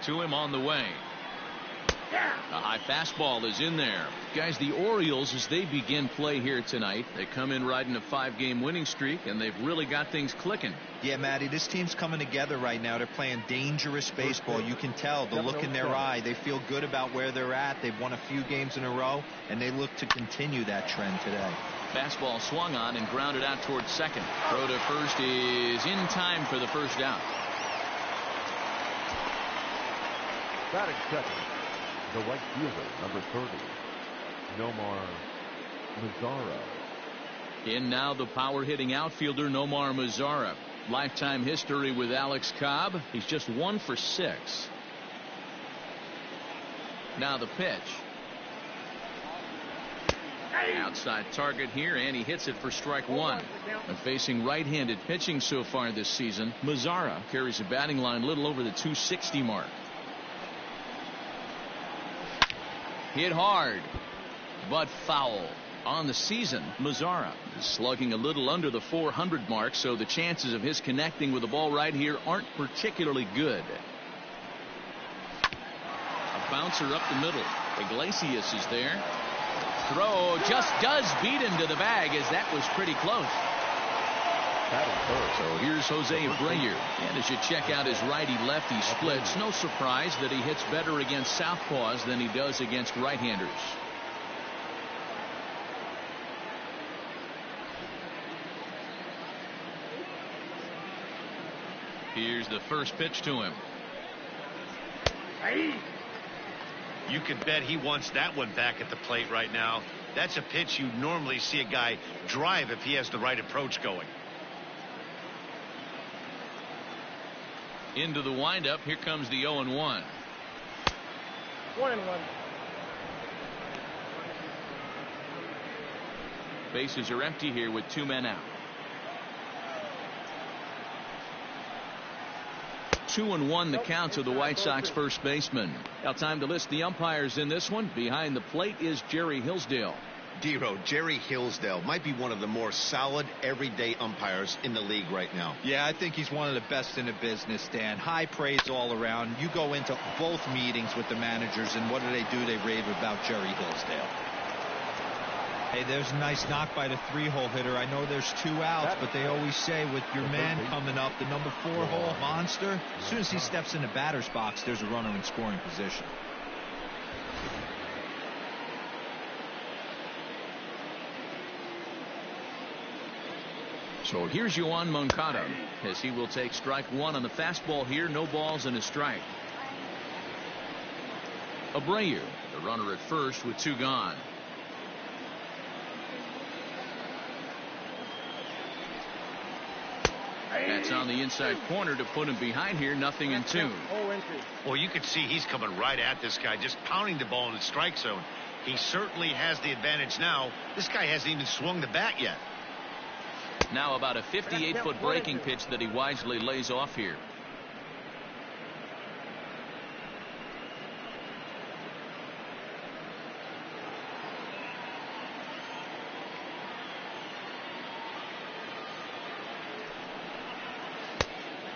To him on the way. A high fastball is in there. Guys, the Orioles, as they begin play here tonight, they come in riding a 5-game winning streak, and they've really got things clicking. Yeah, Matty, this team's coming together right now. They're playing dangerous baseball. You can tell the look in their eye. They feel good about where they're at. They've won a few games in a row, and they look to continue that trend today. Fastball swung on and grounded out towards second. Throw to first is in time for the first down. Batting second, the right fielder, number 30, Nomar Mazara. In now the power-hitting outfielder, Nomar Mazara. Lifetime history with Alex Cobb. He's just 1 for 6. Now the pitch. Outside target here, and he hits it for strike 1. And facing right-handed pitching so far this season, Mazara carries a batting line a little over the 260 mark. Hit hard, but foul. On the season, Mazara is slugging a little under the 400 mark, so the chances of his connecting with the ball right here aren't particularly good. A bouncer up the middle. Iglesias is there. Throw just does beat him to the bag, as that was pretty close. So here's Jose Abreu, and as you check out his righty-lefty splits, no surprise that he hits better against southpaws than he does against right-handers. Here's the first pitch to him. You can bet he wants that one back at the plate right now. That's a pitch you normally see a guy drive if he has the right approach going. Into the windup. Here comes the 0-1. 1-1. Bases are empty here with 2 men out. 2-1 the count to the White Sox first baseman. Now time to list the umpires in this one. Behind the plate is Jerry Hillsdale. D-Row, Jerry Hillsdale might be one of the more solid everyday umpires in the league right now. Yeah, I think he's one of the best in the business, Dan. High praise all around. You go into both meetings with the managers, and what do? They rave about Jerry Hillsdale. Hey, there's a nice knock by the 3-hole hitter. I know there's 2 outs, but they always say with your man coming up, the number 4-hole monster, as soon as he steps in the batter's box, there's a runner in scoring position. So here's Yoan Moncada, as he will take strike 1 on the fastball here. No balls and a strike. Abreu, the runner at first with 2 gone. That's on the inside corner to put him behind here. 0-2. Well, you can see he's coming right at this guy, just pounding the ball in the strike zone. He certainly has the advantage now. This guy hasn't even swung the bat yet. Now about a 58-foot breaking pitch that he wisely lays off here.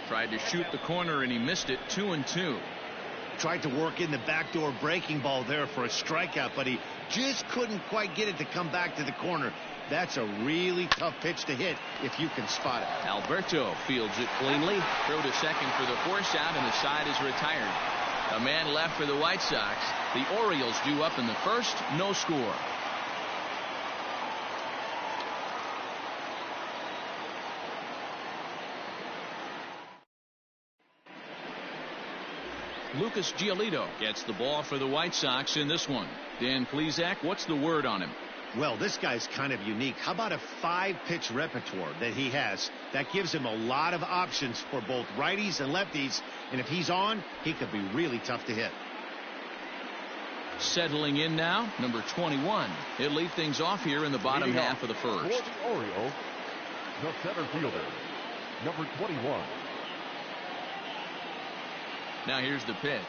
Tried to shoot the corner and he missed it. 2-2. Tried to work in the backdoor breaking ball there for a strikeout, but he just couldn't quite get it to come back to the corner. That's a really tough pitch to hit if you can spot it. Alberto fields it cleanly. Throw to second for the force out, and the side is retired. A man left for the White Sox. The Orioles due up in the first. No score. Lucas Giolito gets the ball for the White Sox in this one. Dan Plesac, what's the word on him? Well, this guy's kind of unique. How about a 5-pitch repertoire that he has? That gives him a lot of options for both righties and lefties. And if he's on, he could be really tough to hit. Settling in now, number 21. He'll lead things off here in the bottom half of the first. For the Orioles, the center fielder, number 21. Now here's the pitch.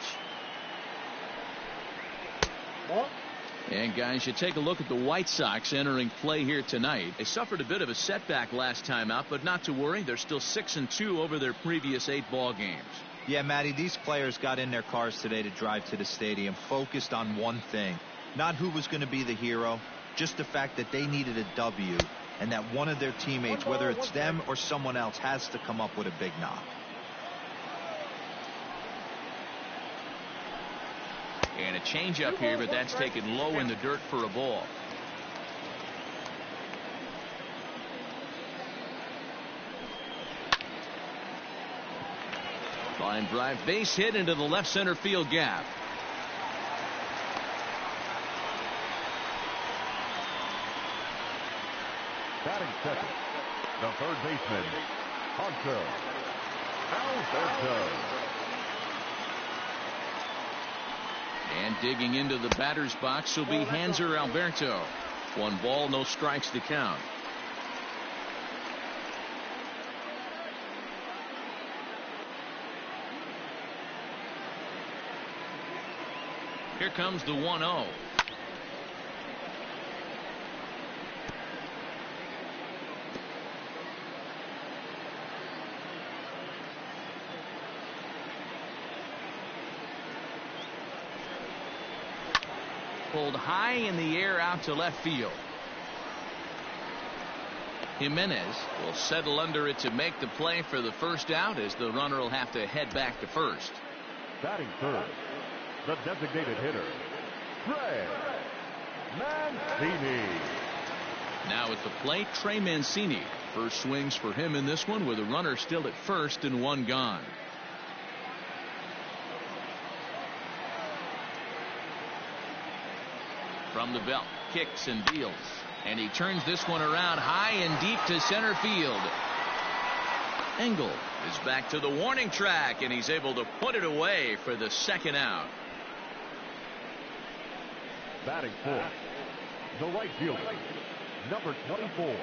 And guys, you take a look at the White Sox entering play here tonight. They suffered a bit of a setback last time out, but not to worry. They're still 6-2 over their previous 8 ball games. Yeah, Matty, these players got in their cars today to drive to the stadium focused on one thing. Not who was going to be the hero, just the fact that they needed a W and that one of their teammates, whether it's them or someone else, has to come up with a big knock. And a changeup here, but that's taken low in the dirt for a ball. Line drive, base hit into the left center field gap. Batting second, the third baseman, Alberto. And digging into the batter's box will be Hanser Alberto. 1 ball, no strikes to count. Here comes the 1-0. Pulled high in the air out to left field. Jimenez will settle under it to make the play for the first out, as the runner will have to head back to first. Batting third, the designated hitter, Trey Mancini. Now at the plate, Trey Mancini. First swings for him in this one, with a runner still at first and 1 gone. From the belt, kicks and deals, and he turns this one around high and deep to center field. Engel is back to the warning track, and he's able to put it away for the second out. Batting fourth, the right fielder, number 24.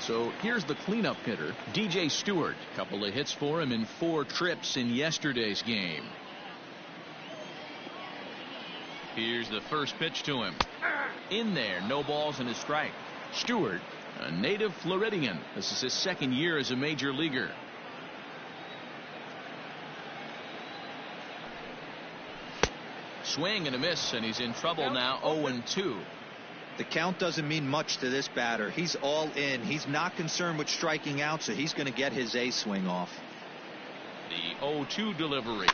So here's the cleanup hitter, DJ Stewart. Couple of hits for him in 4 trips in yesterday's game. Here's the first pitch to him. In there, no balls and a strike. Stewart, a native Floridian. This is his 2nd year as a major leaguer. Swing and a miss, and he's in trouble now. 0-2. The count doesn't mean much to this batter. He's all in. He's not concerned with striking out, so he's going to get his A swing off. The 0-2 delivery.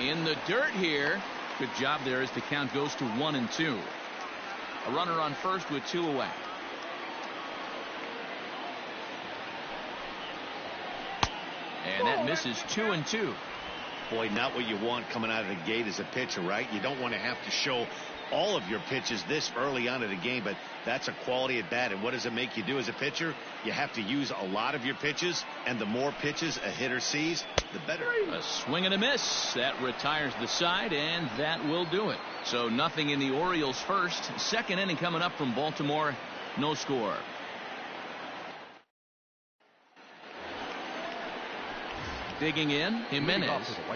In the dirt here. Good job there as the count goes to 1-2. A runner on first with 2 away. And that misses. 2-2. Boy, not what you want coming out of the gate as a pitcher, right? You don't want to have to show all of your pitches this early on in the game, but that's a quality at bat. And what does it make you do as a pitcher? You have to use a lot of your pitches, and the more pitches a hitter sees, the better. A swing and a miss. That retires the side, and that will do it. So nothing in the Orioles' first. Second inning coming up from Baltimore. No score. Digging in, Jimenez,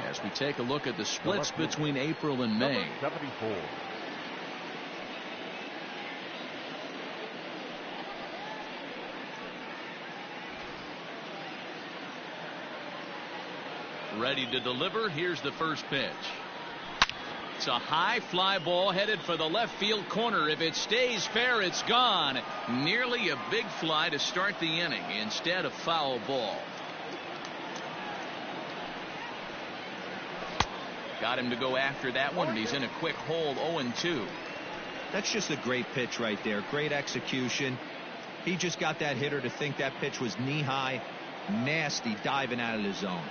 as we take a look at the splits between April and May. 74. Ready to deliver. Here's the first pitch. It's a high fly ball headed for the left field corner. If it stays fair, it's gone. Nearly a big fly to start the inning. Instead, a foul ball. Got him to go after that one, and he's in a quick hold. 0-2. That's just a great pitch right there. Great execution. He just got that hitter to think that pitch was knee high. Nasty diving out of the zone.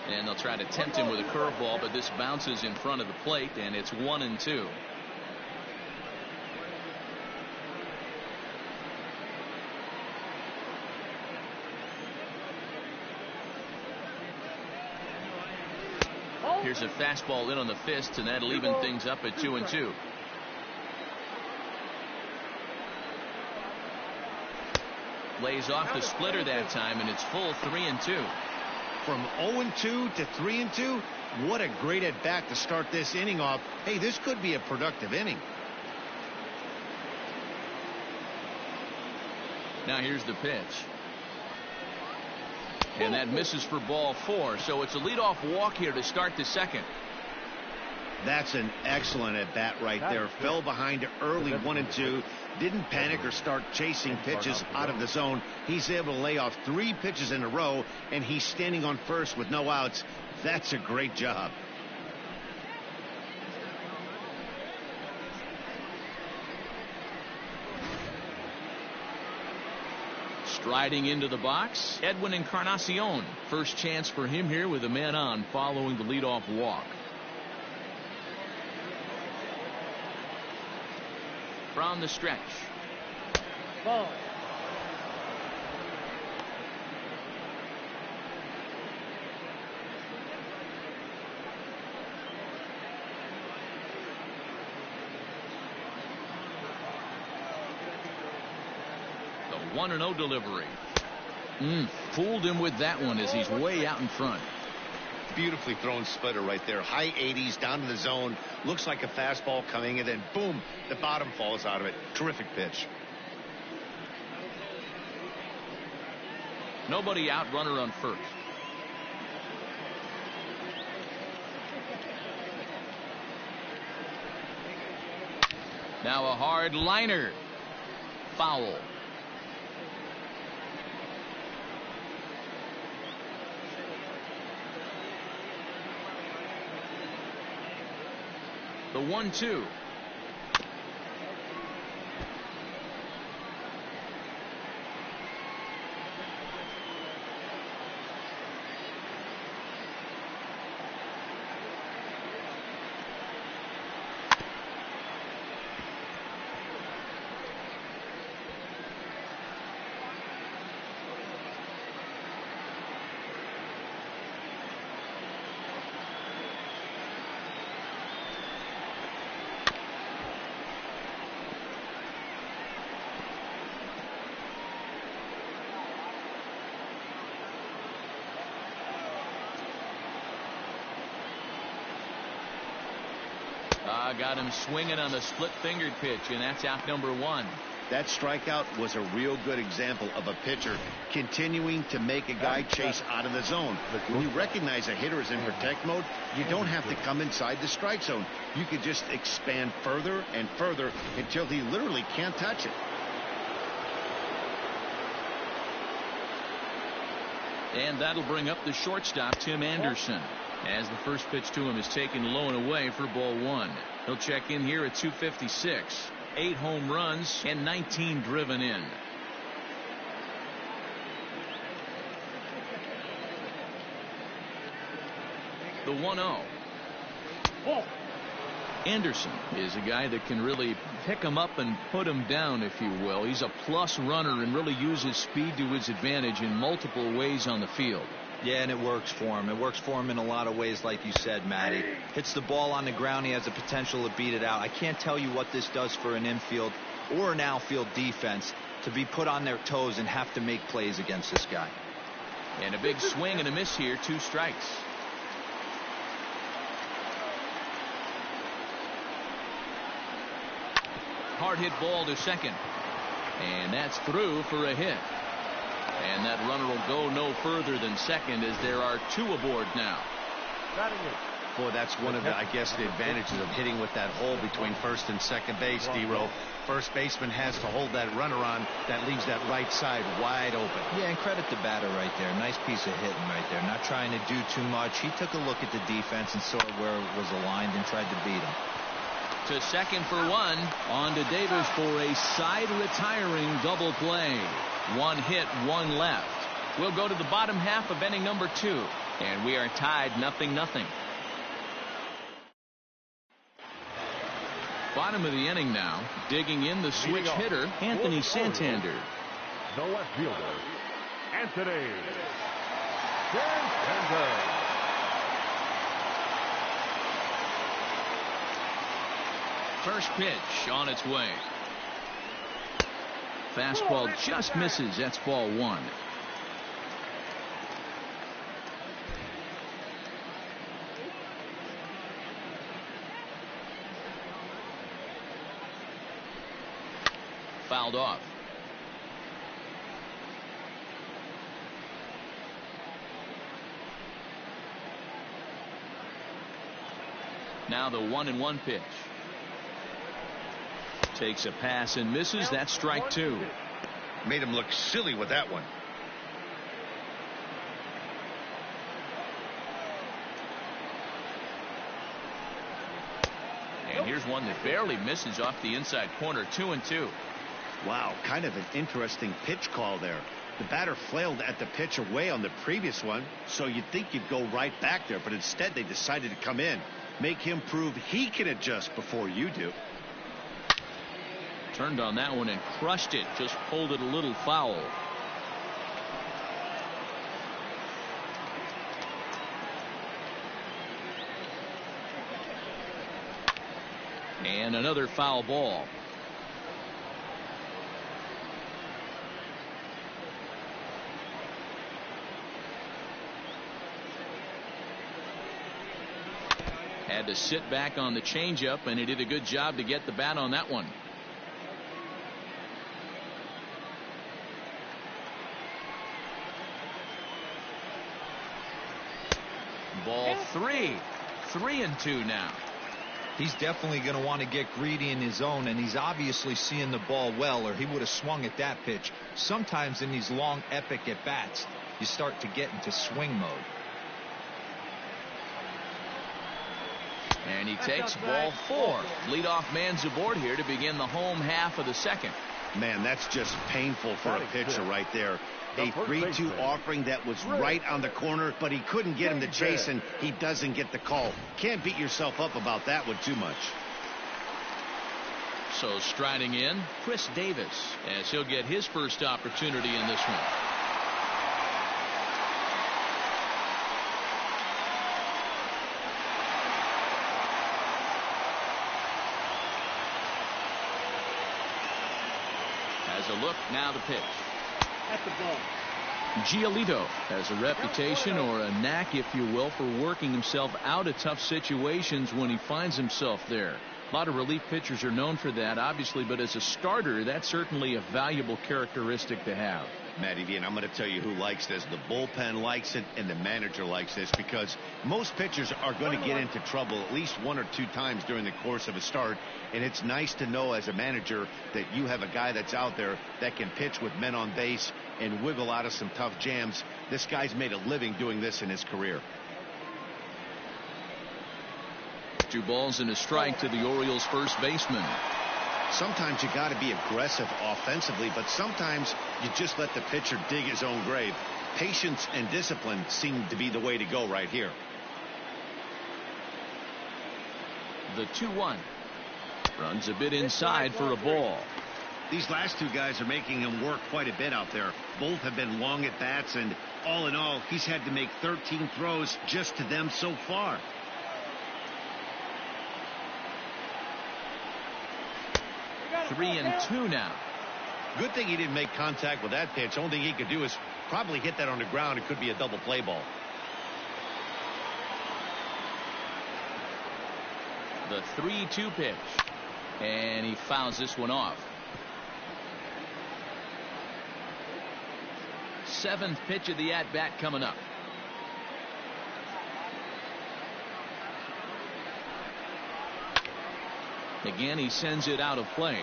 And they'll try to tempt him with a curveball, but this bounces in front of the plate, and it's 1-2. Here's a fastball in on the fist, and that'll even things up at 2-2. Lays off the splitter that time, and it's full 3-2. From 0-2 to 3-2. What a great at bat to start this inning off. Hey, this could be a productive inning. Now here's the pitch. And that misses for ball 4. So it's a leadoff walk here to start the second. That's an excellent at bat right there. Fell behind early 1-2. Didn't panic or start chasing pitches out of the zone. He's able to lay off 3 pitches in a row, and he's standing on first with no outs. That's a great job. Striding into the box, Edwin Encarnacion. First chance for him here with a man on following the leadoff walk. From the stretch. Ball. The 1-0 delivery. Fooled him with that one as he's way out in front. Beautifully thrown splitter right there. High 80s down to the zone. Looks like a fastball coming, and then boom, the bottom falls out of it. Terrific pitch. Nobody out, runner on first. Now a hard liner. Foul. The 1-2. Got him swinging on the split-fingered pitch, and that's out number 1. That strikeout was a real good example of a pitcher continuing to make a guy chase out of the zone. When you recognize a hitter is in protect mode, you don't have to come inside the strike zone. You could just expand further and further until he literally can't touch it. And that'll bring up the shortstop, Tim Anderson, as the first pitch to him is taken low and away for ball 1. He'll check in here at 256. 8 home runs and 19 driven in. The 1-0. Anderson is a guy that can really pick him up and put him down, if you will. He's a plus runner and really uses speed to his advantage in multiple ways on the field. Yeah, and it works for him. It works for him in a lot of ways, like you said, Matty. Hits the ball on the ground. He has the potential to beat it out. I can't tell you what this does for an infield or an outfield defense to be put on their toes and have to make plays against this guy. And a big swing and a miss here. 2 strikes. Hard hit ball to second. And that's through for a hit. And that runner will go no further than second as there are 2 aboard now. Boy, that's one of the, I guess, the advantages of hitting with that hole between first and second base, D-Row. First baseman has to hold that runner on. That leaves that right side wide open. Yeah, and credit the batter right there. Nice piece of hitting right there. Not trying to do too much. He took a look at the defense and saw where it was aligned and tried to beat him. To second for 1. On to Davis for a side retiring double play. 1 hit, 1 left. We'll go to the bottom half of inning number 2. And we are tied 0-0. Bottom of the inning now. Digging in the switch hitter, Anthony Santander. The left fielder, Anthony Santander. First pitch on its way. Fastball just misses. That's ball one. Fouled off. Now the 1-1 pitch. Takes a pass and misses. That's strike two. Made him look silly with that one. And here's one that barely misses off the inside corner. 2-2. Wow, kind of an interesting pitch call there. The batter flailed at the pitch away on the previous one, so you'd think you'd go right back there, but instead they decided to come in. Make him prove he can adjust before you do. Turned on that one and crushed it. Just pulled it a little foul. And another foul ball. Had to sit back on the changeup, and he did a good job to get the bat on that one. Ball three. 3-2 now. He's definitely going to want to get greedy in his zone, and he's obviously seeing the ball well, or he would have swung at that pitch. Sometimes in these long epic at bats, you start to get into swing mode. And he takes ball four. Leadoff man's aboard here to begin the home half of the second. Man, that's just painful for a pitcher right there. A 3-2 offering that was right on the corner, but he couldn't get him to chase, and he doesn't get the call. Can't beat yourself up about that one too much. So striding in, Chris Davis, as he'll get his first opportunity in this one. Has a look, now the pitch. At the ball. Giolito has a reputation, or a knack if you will, for working himself out of tough situations when he finds himself there. A lot of relief pitchers are known for that, obviously, but as a starter, that's certainly a valuable characteristic to have. Matty V, and I'm going to tell you who likes this. The bullpen likes it, and the manager likes this, because most pitchers are going to get into trouble at least one or two times during the course of a start, and it's nice to know as a manager that you have a guy that's out there that can pitch with men on base and wiggle out of some tough jams. This guy's made a living doing this in his career. 2 balls and a strike to the Orioles first baseman. Sometimes you got to be aggressive offensively, but sometimes you just let the pitcher dig his own grave. Patience and discipline seem to be the way to go right here. The 2-1. Runs a bit inside for a ball. These last two guys are making him work quite a bit out there. Both have been long at bats, and all in all, he's had to make 13 throws just to them so far. 3-2 now. Good thing he didn't make contact with that pitch. Only thing he could do is probably hit that on the ground. It could be a double play ball. The 3-2 pitch. And he fouls this one off. 7th pitch of the at-bat coming up. Again, he sends it out of play.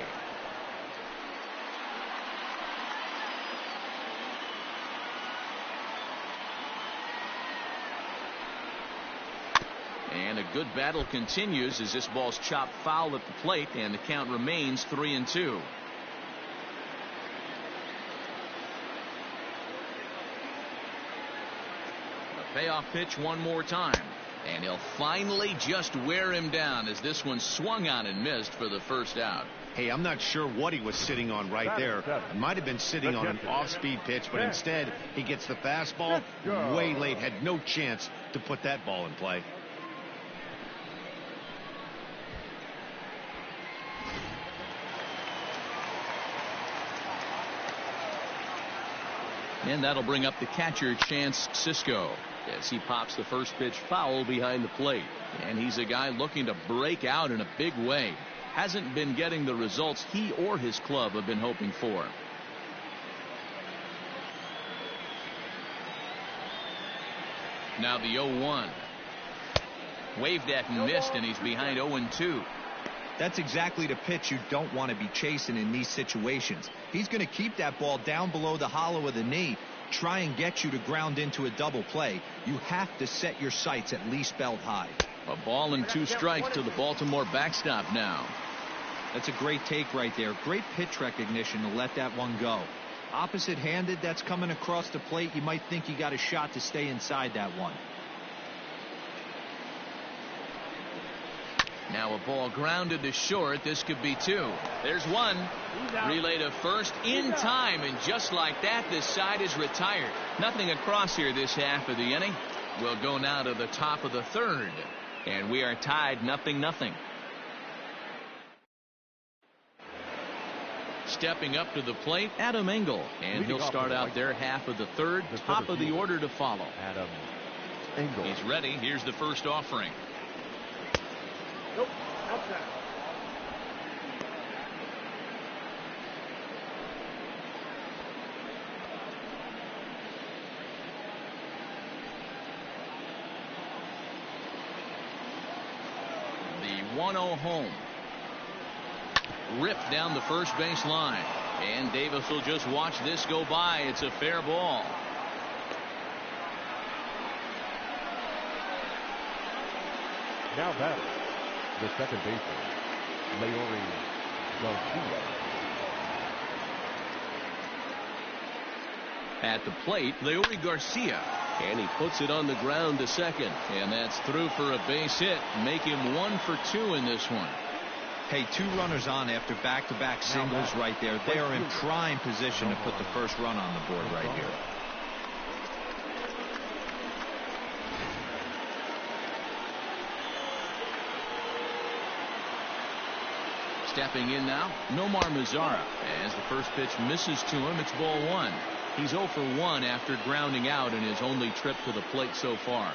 And a good battle continues as this ball's chopped foul at the plate, and the count remains 3-2. A payoff pitch one more time. And he'll finally just wear him down as this one swung on and missed for the first out. Hey, I'm not sure what he was sitting on right there. It might have been sitting on an off-speed pitch, but instead he gets the fastball way late. Had no chance to put that ball in play. And that'll bring up the catcher, Chance Sisco, as he pops the first pitch foul behind the plate. And he's a guy looking to break out in a big way. Hasn't been getting the results he or his club have been hoping for. Now the 0-1. Waved at and missed, and he's behind 0-2. That's exactly the pitch you don't want to be chasing in these situations. He's going to keep that ball down below the hollow of the knee, try and get you to ground into a double play. You have to set your sights at least belt high. A ball and 2 strikes to the Baltimore backstop now. That's a great take right there. Great pitch recognition to let that one go. Opposite-handed, that's coming across the plate. You might think you got a shot to stay inside that one. Now a ball grounded to short. This could be 2. There's 1. Relay to first in time, and just like that, this side is retired. Nothing across here this half of the inning. We'll go now to the top of the 3rd, and we are tied 0-0. Stepping up to the plate, Adam Engel, and he'll start out their half of the 3rd. Top of the order to follow. Adam Engel. He's ready. Here's the first offering. Nope. Outside. The 1-0 home. Ripped down the first base line. And Davis will just watch this go by. It's a fair ball. Now batting, the second baseman, Leori Garcia. At the plate, Leori Garcia. And he puts it on the ground to second. And that's through for a base hit. Make him 1 for 2 in this one. Hey, 2 runners on after back-to-back singles right there. They are in prime position to put the first run on the board right here. Stepping in now, Nomar Mazara. As the first pitch misses to him, it's ball 1. He's 0 for 1 after grounding out in his only trip to the plate so far.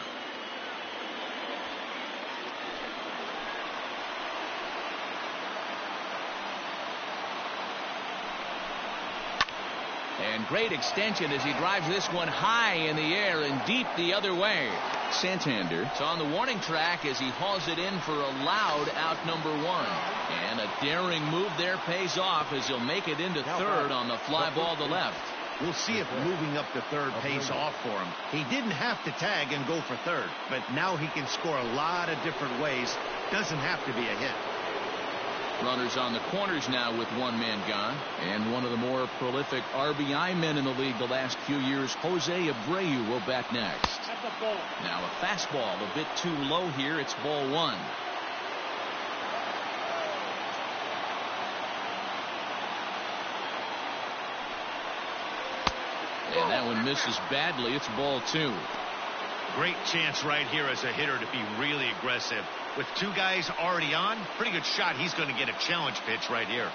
And great extension as he drives this one high in the air and deep the other way. Santander is on the warning track as he hauls it in for a loud out number 1. And a daring move there pays off as he'll make it into 3rd on the fly ball to left. We'll see if moving up to 3rd pays off for him. He didn't have to tag and go for 3rd, but now he can score a lot of different ways. Doesn't have to be a hit. Runners on the corners now with 1 man gone. And one of the more prolific RBI men in the league the last few years, Jose Abreu, will bat next. That's a ball. Now a fastball a bit too low here. It's ball 1. And that one misses badly. It's ball 2. Great chance right here as a hitter to be really aggressive. With 2 guys already on, pretty good shot. He's going to get a challenge pitch right here.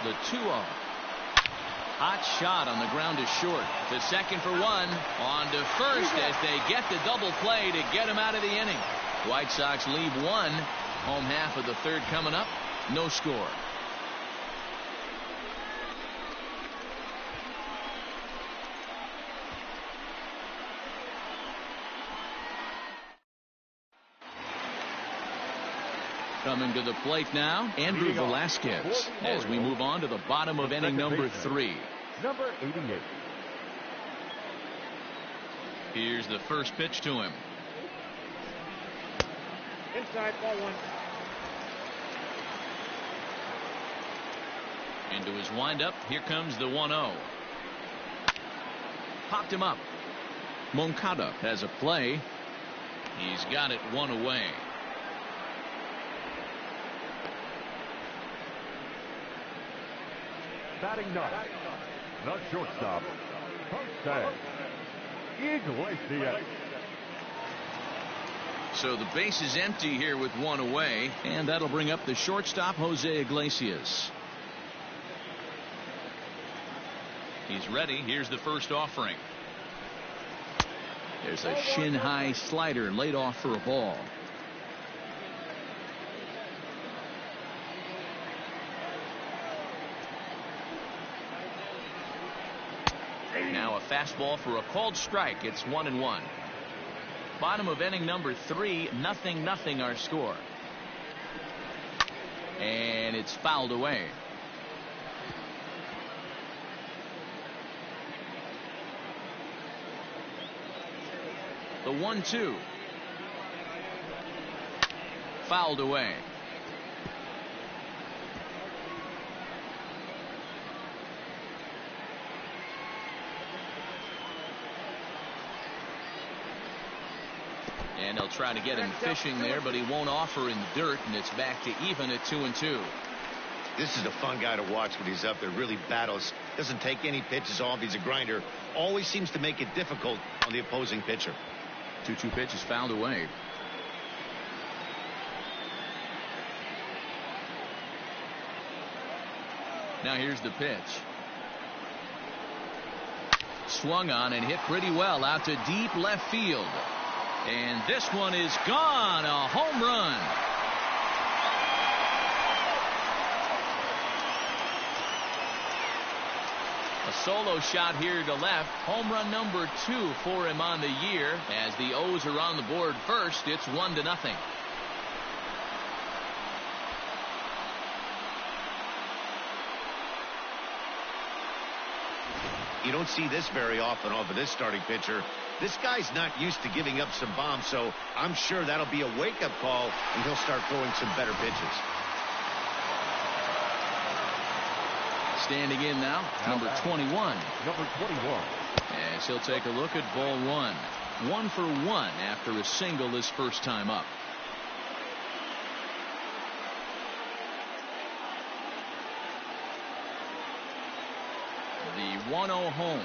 The 2-0. Hot shot on the ground is short. To second for 1. On to first as they get the double play to get him out of the inning. White Sox leave 1. Home half of the 3rd coming up. No score. Coming to the plate now, Andrew Velasquez, as we move on to the bottom of inning number 3. Number 88. Here's the first pitch to him. Inside, ball 1. Into his windup, here comes the 1-0. Popped him up. Moncada has a play. He's got it 1 away. Batting 9, the shortstop, Jose Iglesias. So the base is empty here with 1 away, and that'll bring up the shortstop, Jose Iglesias. He's ready. Here's the first offering. There's a shin high slider laid off for a ball. Now a fastball for a called strike. It's 1-1. Bottom of inning number 3, 0-0 our score. And it's fouled away. The 1-2. Fouled away. And they'll try to get him fishing there, but he won't offer in the dirt, and it's back to even at 2-2. This is a fun guy to watch when he's up there. Really battles. Doesn't take any pitches off. He's a grinder. Always seems to make it difficult on the opposing pitcher. 2-2 pitch is fouled away. Now here's the pitch. Swung on and hit pretty well out to deep left field. And this one is gone. A home run. A solo shot here to left. Home run number 2 for him on the year. As the O's are on the board first, it's 1-0. You don't see this very often off of this starting pitcher. This guy's not used to giving up some bombs, so I'm sure that'll be a wake-up call, and he'll start throwing some better pitches. Standing in now, number 21. Number 21. As he'll take a look at ball 1. 1 for 1 after a single his first time up. The 1-0 home.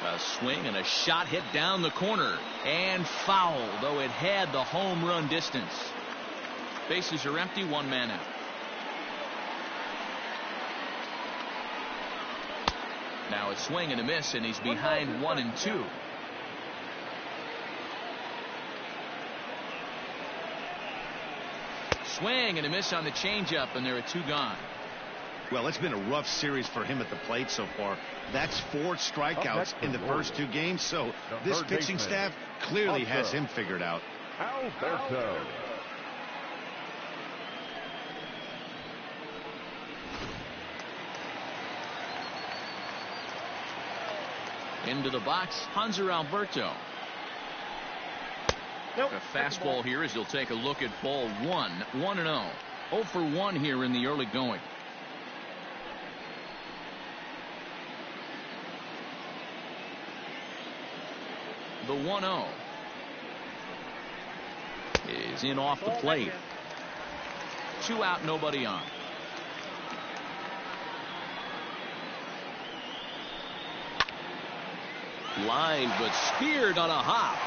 A swing and a shot hit down the corner and foul, though it had the home run distance. Bases are empty, 1 man out. Now a swing and a miss, and he's behind 1-2. Swing and a miss on the changeup, and there are 2 gone. Well, it's been a rough series for him at the plate so far. That's 4 strikeouts in the first 2 games, so this pitching staff clearly has him figured out. Alberto. Into the box, Hanser Alberto. Nope. A fastball here as he'll take a look at ball 1. 1-0. 0 for 1 here in the early going. The 1-0 is in off the plate. 2 out, nobody on. Line, but speared on a hop.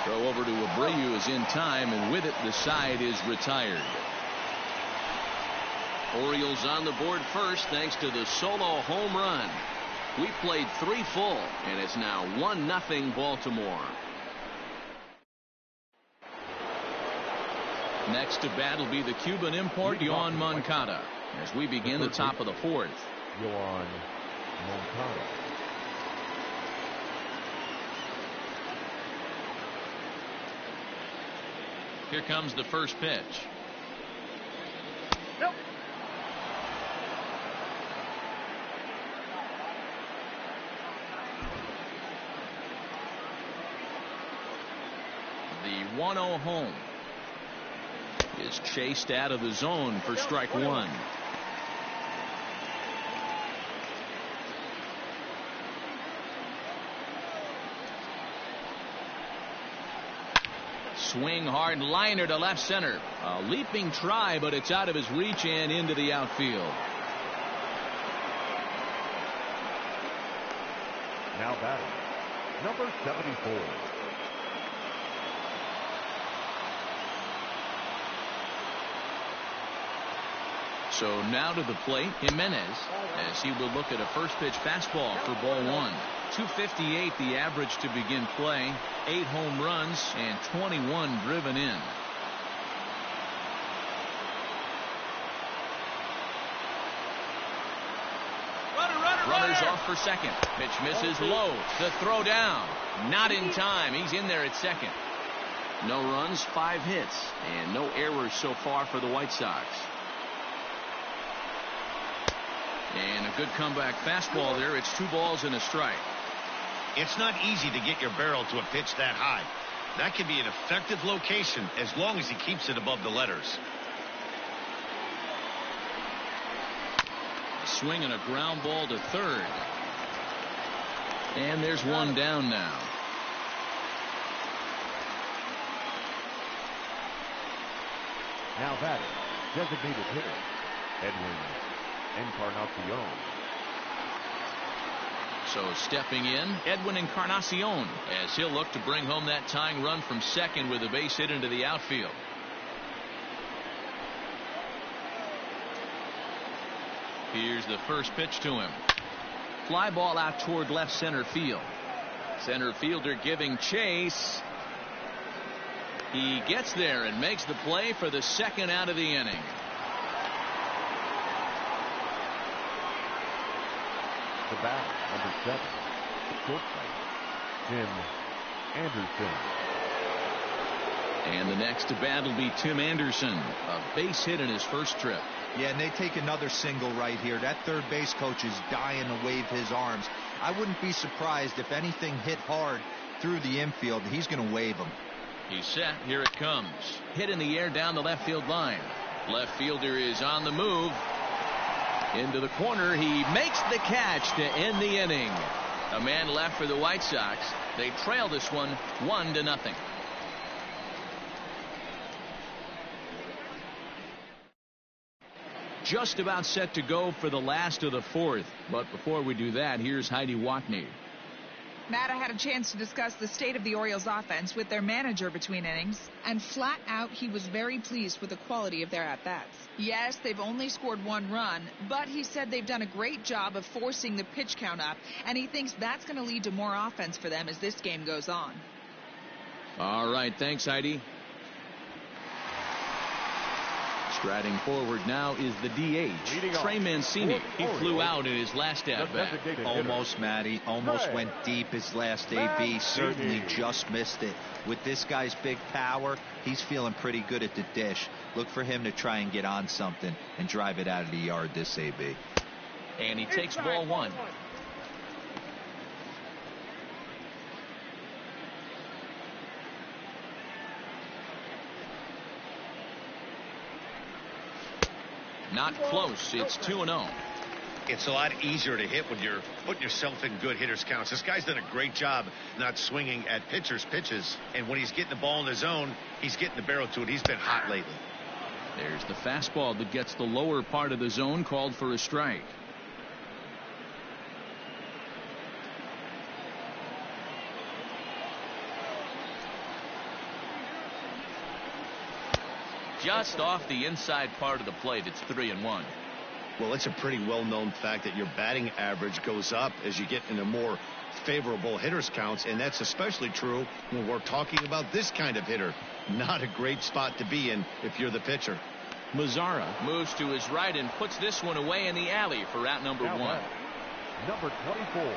Throw over to Abreu is in time, and with it the side is retired. Orioles on the board first thanks to the solo home run. We played 3 full, and it's now 1-0 Baltimore. Next to bat will be the Cuban import Yoan Moncada as we begin the top of the 4th. Yoan Moncada. Here comes the first pitch. Nope. The 1-0 home is chased out of the zone for strike 1. Swing hard liner to left center. A leaping try, but it's out of his reach and into the outfield. Now batting, number 74. So now to the plate, Jimenez, as he will look at a first pitch fastball for ball one. 258 the average to begin play. 8 home runs and 21 driven in. Runners off for second. Pitch misses low. The throw down. Not in time. He's in there at second. No runs, 5 hits, and no errors so far for the White Sox. And a good comeback fastball there. It's 2 balls and a strike. It's not easy to get your barrel to a pitch that high. That can be an effective location as long as he keeps it above the letters. A swing and a ground ball to third. And there's one down now. Now batting, designated hitter, Edwin Encarnacion. So stepping in, Edwin Encarnacion, as he'll look to bring home that tying run from second with a base hit into the outfield. Here's the first pitch to him. Fly ball out toward left center field. Center fielder giving chase. He gets there and makes the play for the second out of the inning. The batter, number 7, shortstop, Tim Anderson. And the next to bat will be Tim Anderson, a base hit in his first trip. Yeah, and they take another single right here. That third base coach is dying to wave his arms. I wouldn't be surprised if anything hit hard through the infield. He's going to wave them. He's set. Here it comes. Hit in the air down the left field line. Left fielder is on the move. Into the corner. He makes the catch to end the inning. A man left for the White Sox. They trail this one 1-0. Just about set to go for the last of the fourth. But before we do that, here's Heidi Wackney. Matt, I had a chance to discuss the state of the Orioles offense with their manager between innings, and flat out he was very pleased with the quality of their at-bats. Yes, they've only scored 1 run, but he said they've done a great job of forcing the pitch count up, and he thinks that's going to lead to more offense for them as this game goes on. All right, thanks, Heidi. Striding forward now is the DH, Trey Mancini. He flew out in his last at-bat. Almost, Matty. Almost went deep his last AB. Certainly just missed it. With this guy's big power, he's feeling pretty good at the dish. Look for him to try and get on something and drive it out of the yard this AB. And he takes ball 1. Not close. It's 2-0. It's a lot easier to hit when you're putting yourself in good hitters' counts. This guy's done a great job not swinging at pitchers' pitches. And when he's getting the ball in the zone, he's getting the barrel to it. He's been hot lately. There's the fastball that gets the lower part of the zone, called for a strike. Just off the inside part of the plate. It's 3-1. Well, it's a pretty well-known fact that your batting average goes up as you get into more favorable hitters counts, and that's especially true when we're talking about this kind of hitter. Not a great spot to be in if you're the pitcher. Mazzara moves to his right and puts this one away in the alley for out number 1. Number 24.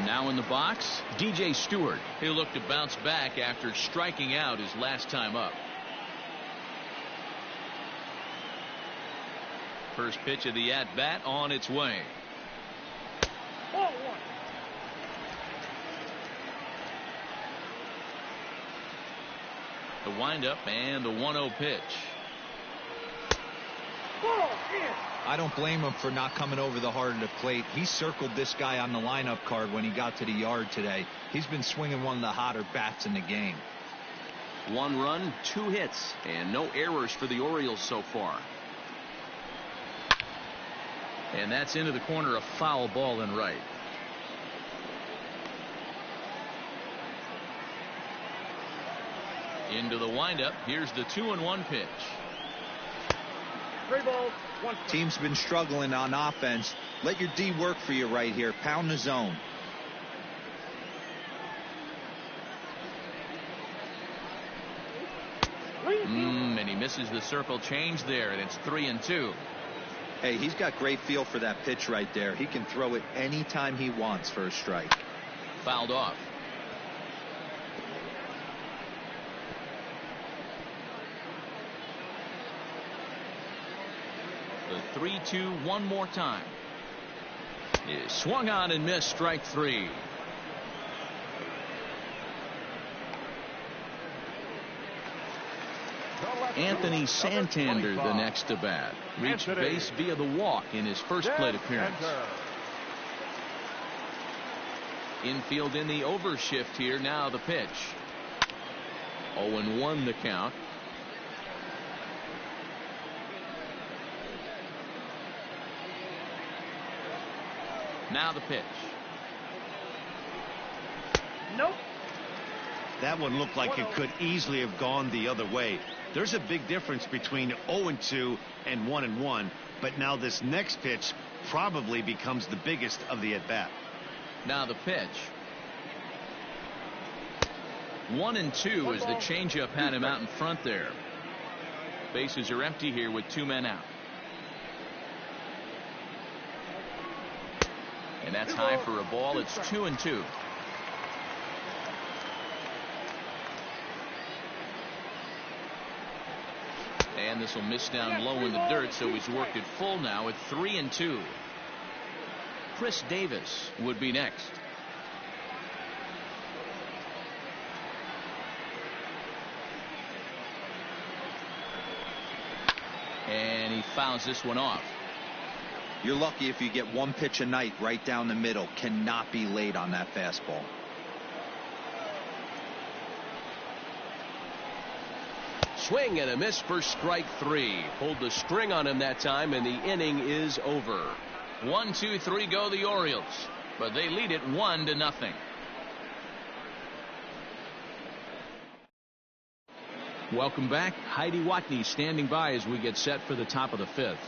Now in the box, DJ Stewart. He'll look to bounce back after striking out his last time up. First pitch of the at-bat on its way. The windup and the 1-0 pitch. I don't blame him for not coming over the heart of the plate. He circled this guy on the lineup card when he got to the yard today. He's been swinging one of the hotter bats in the game. 1 run, 2 hits, and no errors for the Orioles so far. And that's into the corner, a foul ball in right. Into the windup. Here's the 2-1 pitch. 3 balls, 1 strike. Team's been struggling on offense. Let your D work for you right here. Pound the zone. And he misses the circle change there, and it's 3-2. Hey, he's got great feel for that pitch right there. He can throw it anytime he wants for a strike. Fouled off. The 3-2 one more time. Is swung on and missed, strike 3. Anthony Santander, the next to bat, reached base via the walk in his first plate appearance. Infield in the overshift here. Now the pitch. 0-1 the count. Now the pitch. Nope. That one looked like it could easily have gone the other way. There's a big difference between 0-2 and 1-1, but now this next pitch probably becomes the biggest of the at-bat. Now the pitch. 1-2 as the changeup had him out in front there. Bases are empty here with 2 men out. And that's high for a ball. It's 2-2. And this will miss down low in the dirt, so he's worked it full now at 3-2. Chris Davis would be next. And he fouls this one off. You're lucky if you get one pitch a night right down the middle. Cannot be late on that fastball. Swing and a miss for strike 3. Pulled the string on him that time, and the inning is over. 1-2-3 go the Orioles, but they lead it 1-0. Welcome back. Heidi Watney standing by as we get set for the top of the 5th.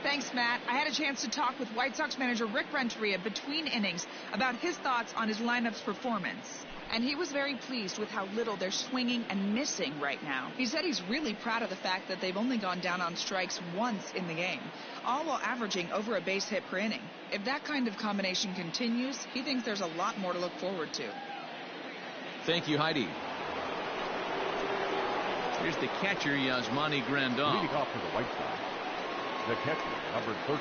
Thanks, Matt. I had a chance to talk with White Sox manager Rick Renteria between innings about his thoughts on his lineup's performance. And he was very pleased with how little they're swinging and missing right now. He said he's really proud of the fact that they've only gone down on strikes once in the game, all while averaging over a base hit per inning. If that kind of combination continues, he thinks there's a lot more to look forward to. Thank you, Heidi. Here's the catcher, Yasmani Grandal. Leading off for the White Sox, the catcher, number 13,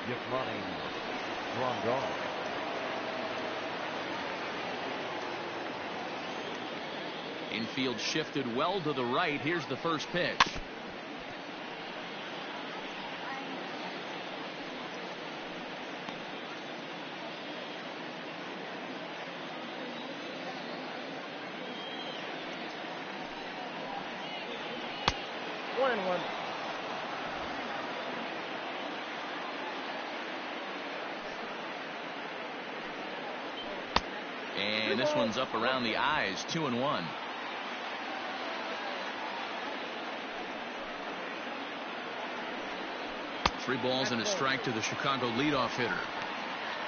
Yasmani Grandal. Infield shifted well to the right. Here's the first pitch. One and one. And this one's up around the eyes. 2-1. Three balls and a strike to the Chicago leadoff hitter.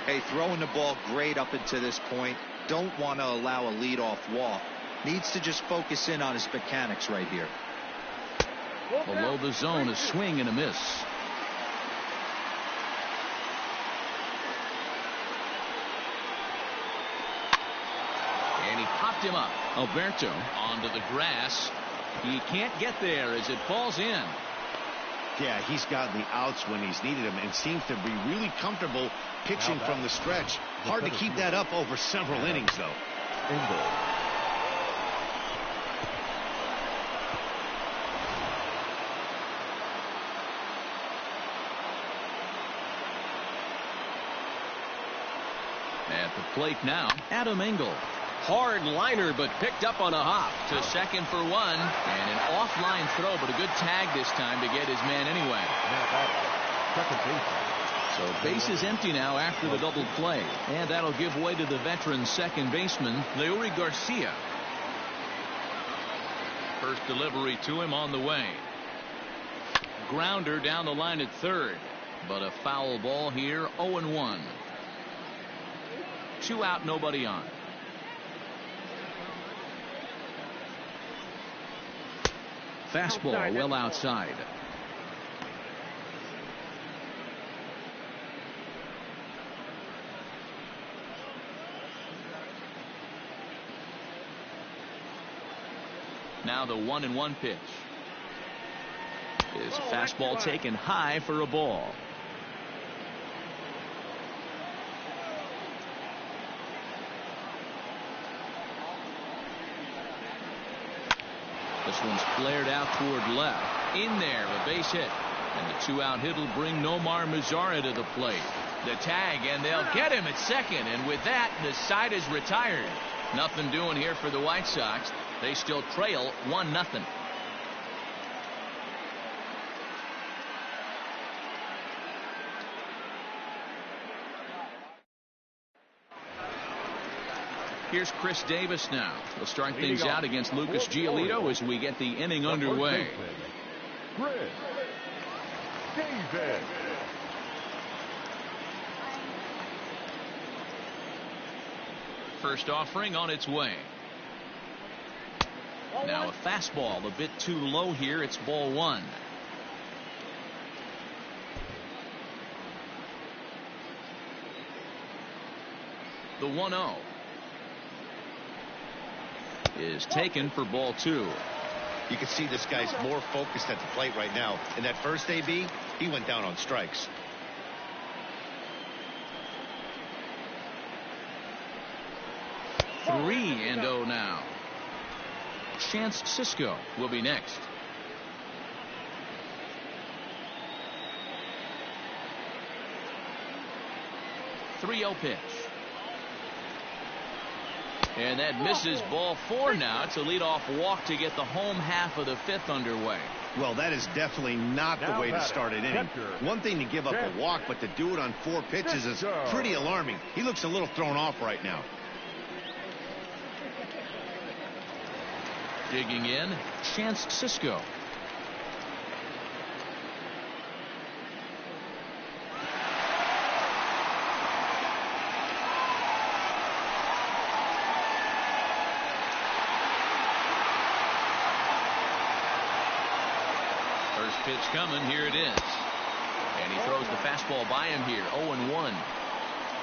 Hey, throwing the ball great up until this point. Don't want to allow a leadoff walk. Needs to just focus in on his mechanics right here. Below the zone, a swing and a miss. And he popped him up. Alberto onto the grass. He can't get there as it falls in. Yeah, he's gotten the outs when he's needed them and seems to be really comfortable pitching from the stretch. Hard to keep that up over several innings, though. At the plate now, Adam Engel. Hard liner, but picked up on a hop. To second for one, and an offline throw, but a good tag this time to get his man anyway. So base is empty now after the double play, and that'll give way to the veteran second baseman, Leury Garcia. First delivery to him on the way. Grounder down the line at third, but a foul ball here. 0-1. 2 out, nobody on. Fastball well outside. Now the 1-1 pitch. Is a fastball taken high for a ball. This one's flared out toward left. In there, a base hit. And the 2-out hit will bring Nomar Mazara to the plate. The tag, and they'll get him at second. And with that, the side is retired. Nothing doing here for the White Sox. They still trail 1-0. Here's Chris Davis now. He'll start things out against Lucas Giolito as we get the inning underway. Chris Davis. First offering on its way. Now a fastball a bit too low here. It's ball 1. The 1-0 is taken for ball 2. You can see this guy's more focused at the plate right now. In that first AB, he went down on strikes. Three and 0 now. Chance Cisco will be next. The 3-0 pitch. And that misses ball 4 now. It's a leadoff walk to get the home half of the 5th underway. Well, that is definitely not the way to start an inning. One thing to give up a walk, but to do it on 4 pitches is pretty alarming. He looks a little thrown off right now. Digging in, Chance Cisco. First pitch coming, here it is. And he throws the fastball by him here. 0-1.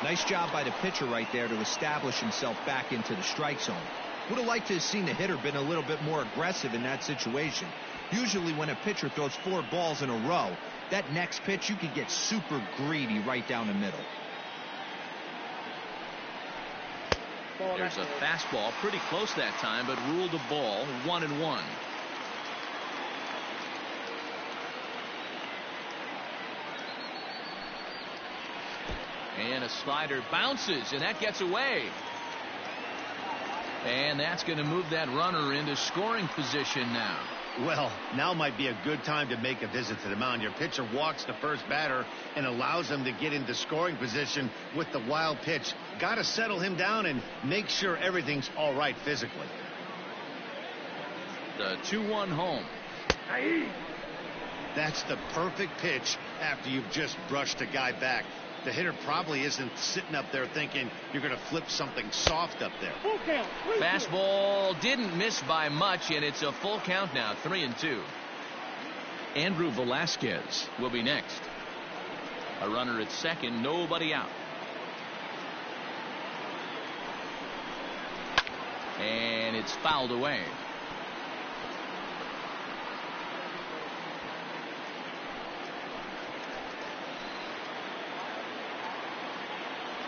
Nice job by the pitcher right there to establish himself back into the strike zone. Would have liked to have seen the hitter been a little bit more aggressive in that situation. Usually when a pitcher throws 4 balls in a row, that next pitch you could get super greedy right down the middle. There's a fastball pretty close that time, but ruled a ball. 1-1. And a slider bounces, and that gets away. And that's going to move that runner into scoring position now. Well, now might be a good time to make a visit to the mound. Your pitcher walks the first batter and allows him to get into scoring position with the wild pitch. Got to settle him down and make sure everything's all right physically. The 2-1 home. That's the perfect pitch after you've just brushed a guy back. The hitter probably isn't sitting up there thinking you're going to flip something soft up there. Fastball didn't miss by much, and it's a full count now. 3-2. Andrew Velasquez will be next. A runner at second, nobody out. And it's fouled away.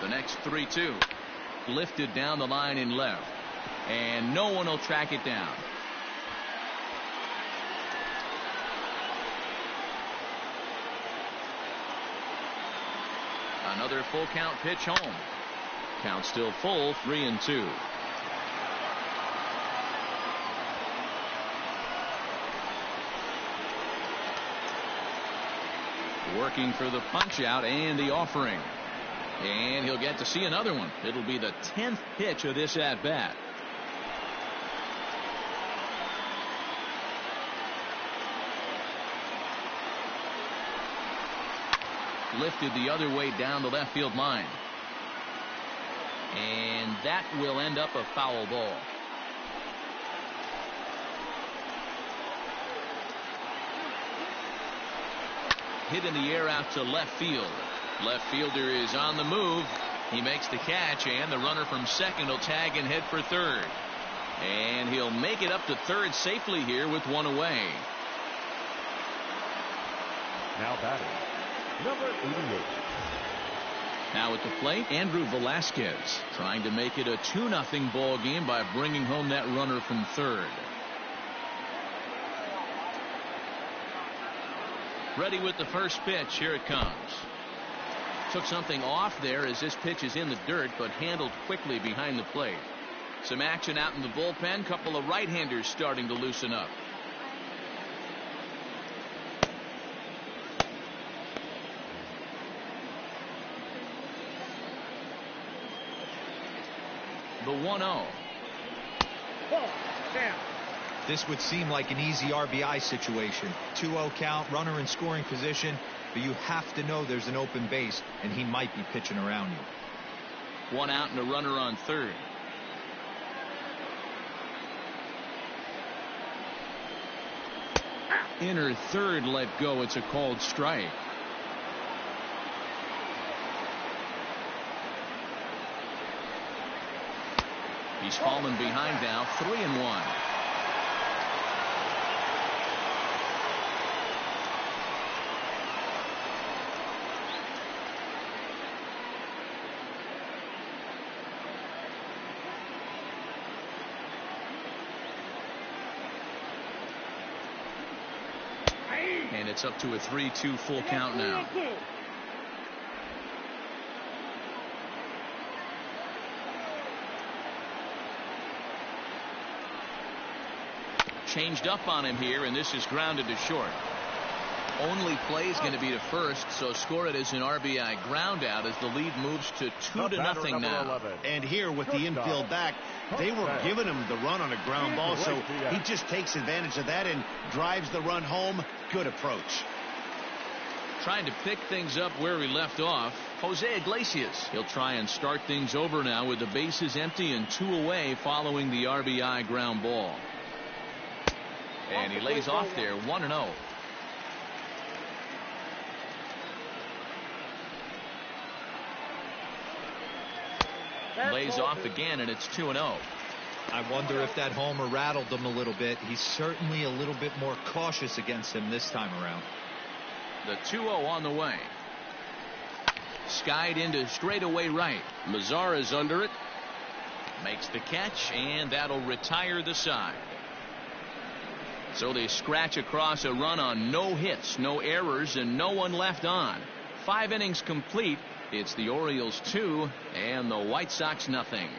The next 3-2. Lifted down the line in left. And no one will track it down. Another full count pitch home. Count still full. 3-2. Working for the punch out and the offering. And he'll get to see another one. It'll be the 10th pitch of this at bat. lifted the other way down the left field line. And that will end up a foul ball. Hit in the air out to left field. Left fielder is on the move. He makes the catch, and the runner from second will tag and head for third. And he'll make it up to third safely here with one away. Now batting, number 88. Now at the plate, Andrew Velasquez trying to make it a 2-0 ball game by bringing home that runner from third. Ready with the first pitch. Here it comes. Took something off there as this pitch is in the dirt, but handled quickly behind the plate. Some action out in the bullpen. Couple of right-handers starting to loosen up. The 1-0. This would seem like an easy RBI situation. 2-0 count, runner in scoring position, but you have to know there's an open base, and he might be pitching around you. One out and a runner on third. Inner third let go. It's a called strike. He's fallen behind now, 3-1. And it's up to a 3-2 full count now. Changed up on him here, and this is grounded to short. Only play is going to be to first, so score it as an RBI ground out as the lead moves to 2-0 now. 11. And here with the infield back, they were giving him the run on a ground ball, so he just takes advantage of that and drives the run home. Good approach. Trying to pick things up where he left off, Jose Iglesias. He'll try and start things over now with the bases empty and 2 away following the RBI ground ball. And he lays off there, 1-0. Lays off again, and it's 2-0. I wonder if that homer rattled him a little bit. He's certainly a little bit more cautious against him this time around. The 2-0 on the way. Skied into straightaway right. Mazara's under it. Makes the catch, and that'll retire the side. So they scratch across a run on no hits, no errors, and no one left on. 5 innings complete. It's the Orioles 2 and the White Sox nothing.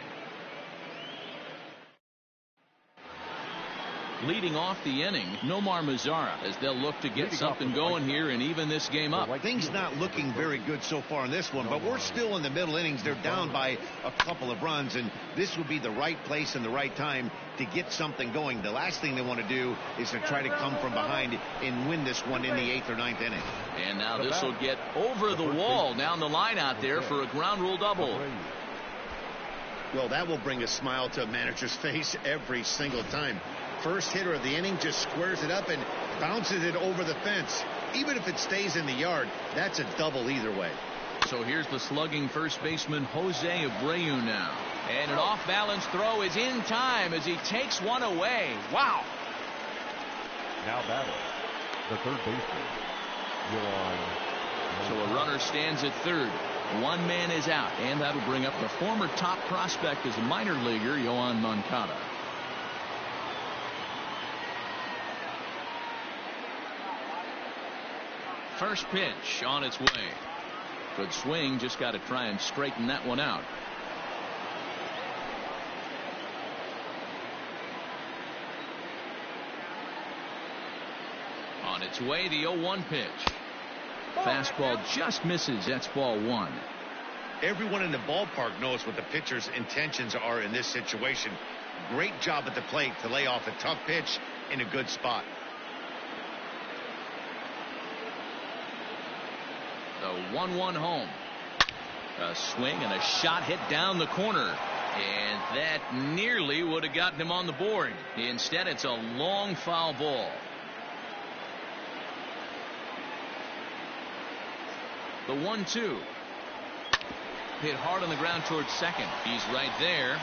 Leading off the inning, Nomar Mazara, as they'll look to get something going here and even this game up. Things not looking very good so far in this one, but we're still in the middle innings. They're down by a couple of runs, and this would be the right place and the right time to get something going. The last thing they want to do is to try to come from behind and win this one in the 8th or 9th inning. And now this will get over the wall down the line out there for a ground rule double. Well, that will bring a smile to a manager's face every single time. First hitter of the inning just squares it up and bounces it over the fence. Even if it stays in the yard, that's a double either way. So here's the slugging first baseman Jose Abreu now. And an off-balance throw is in time as he takes one away. Wow. Now batting, the third baseman, Yohan. So a runner stands at third. One man is out, and that'll bring up the former top prospect as a minor leaguer, Yohan Moncada. First pitch on its way. Good swing, just got to try and straighten that one out. On its way, the 0-1 pitch. Fastball just misses. That's ball 1. Everyone in the ballpark knows what the pitcher's intentions are in this situation. Great job at the plate to lay off a tough pitch in a good spot. The 1-1 home. A swing and a shot hit down the corner. And that nearly would have gotten him on the board. Instead, it's a long foul ball. The 1-2. Hit hard on the ground towards second. He's right there.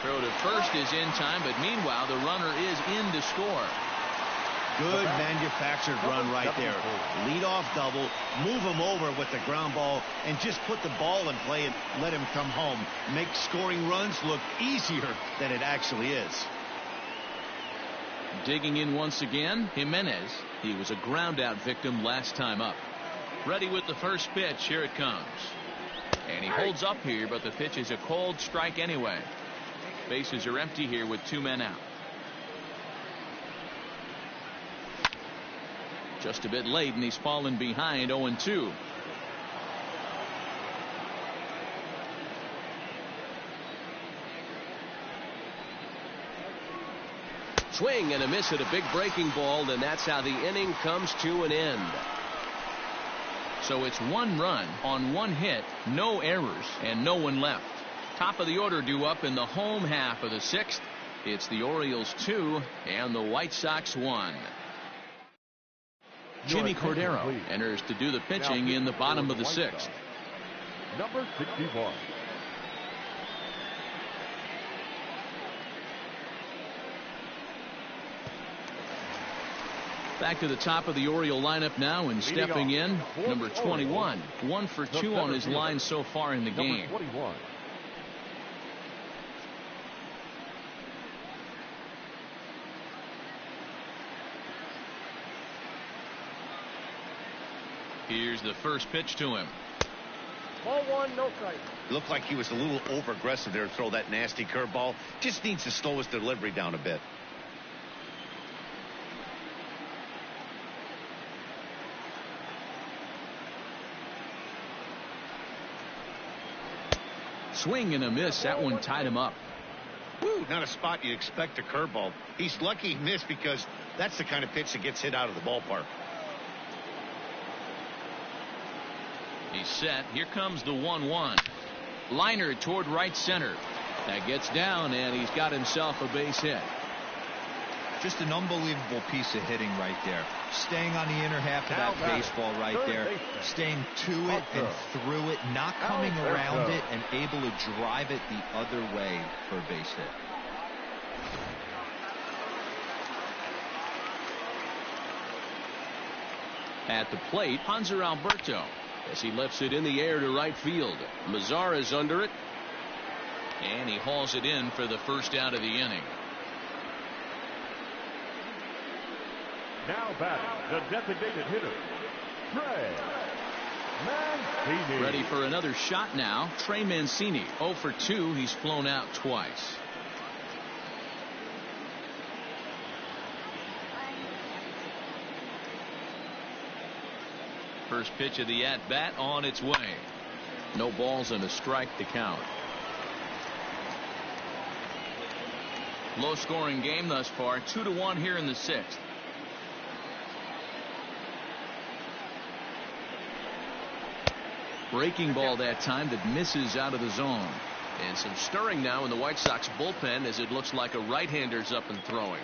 Throw to first is in time, but meanwhile, the runner is in to score. Good manufactured run right there. Lead off double, move him over with the ground ball, and just put the ball in play and let him come home. Make scoring runs look easier than it actually is. Digging in once again, Jimenez. He was a ground out victim last time up. Ready with the first pitch. Here it comes. And he holds up here, but the pitch is a cold strike anyway. Bases are empty here with 2 men out. Just a bit late, and he's fallen behind 0-2. Swing and a miss at a big breaking ball, and that's how the inning comes to an end. So it's 1 run on 1 hit, no errors, and no one left. Top of the order due up in the home half of the 6th. It's the Orioles 2 and the White Sox 1. Jimmy Cordero enters to do the pitching in the bottom of the 6th. Number 61. Back to the top of the Oriole lineup now, and stepping in, number 21. 1 for 2 on his line so far in the game. 21. Here's the first pitch to him. Ball 1, no strike. Looked like he was a little over aggressive there to throw that nasty curveball. Just needs to slow his delivery down a bit. Swing and a miss. That one tied him up. Woo, not a spot you'd expect a curveball. He's lucky he missed because that's the kind of pitch that gets hit out of the ballpark. He's set. Here comes the 1-1. Liner toward right center. That gets down, and he's got himself a base hit. Just an unbelievable piece of hitting right there. Staying on the inner half of that baseball right there. Staying to it and through it. Not coming around it and able to drive it the other way for a base hit. At the plate, Hanser Alberto, as he lifts it in the air to right field. Mazara is under it, and he hauls it in for the first out of the inning. Now batting, the designated hitter, Trey Mancini. Ready for another shot now. Trey Mancini, 0 for 2. He's flown out twice. First pitch of the at-bat on its way. No balls and a strike to count. Low-scoring game thus far. 2-1 here in the 6th. Breaking ball that time that misses out of the zone. And some stirring now in the White Sox bullpen as it looks like a right-hander's up and throwing.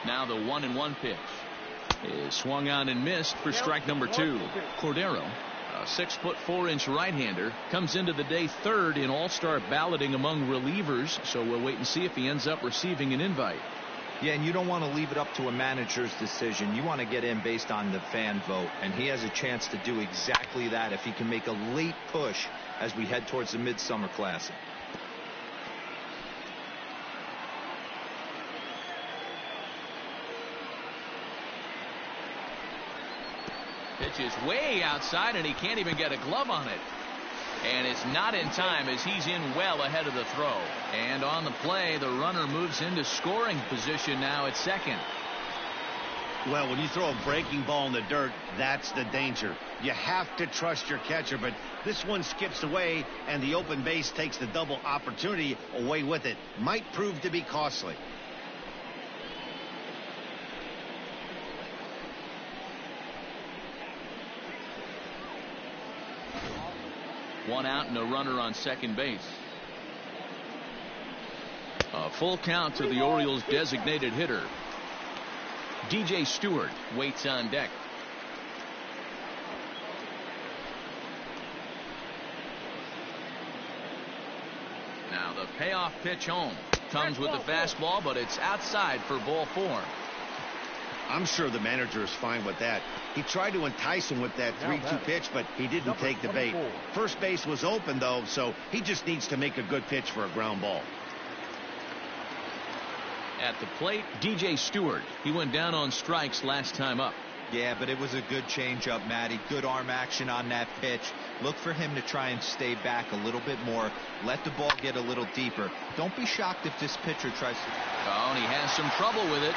Now the 1-1 pitch is swung on and missed for strike number 2. Cordero, a 6'4" right-hander, comes into the day 3rd in all-star balloting among relievers, so we'll wait and see if he ends up receiving an invite. Yeah, and you don't want to leave it up to a manager's decision. You want to get in based on the fan vote, and he has a chance to do exactly that if he can make a late push as we head towards the Midsummer Classic. Pitch is way outside, and he can't even get a glove on it. And it's not in time as he's in well ahead of the throw. And on the play, the runner moves into scoring position now at second. Well, when you throw a breaking ball in the dirt, that's the danger. You have to trust your catcher, but this one skips away, and the open base takes the double opportunity away with it. Might prove to be costly. One out and a runner on second base. A full count to the Orioles' designated hitter. DJ Stewart waits on deck. Now the payoff pitch home. Comes with the fastball, but it's outside for ball 4. I'm sure the manager is fine with that. He tried to entice him with that 3-2 pitch, but he didn't take the bait. First base was open, though, so he just needs to make a good pitch for a ground ball. At the plate, DJ Stewart. He went down on strikes last time up. Yeah, but it was a good changeup, Matty. Good arm action on that pitch. Look for him to try and stay back a little bit more. Let the ball get a little deeper. Don't be shocked if this pitcher tries to... Oh, and he has some trouble with it.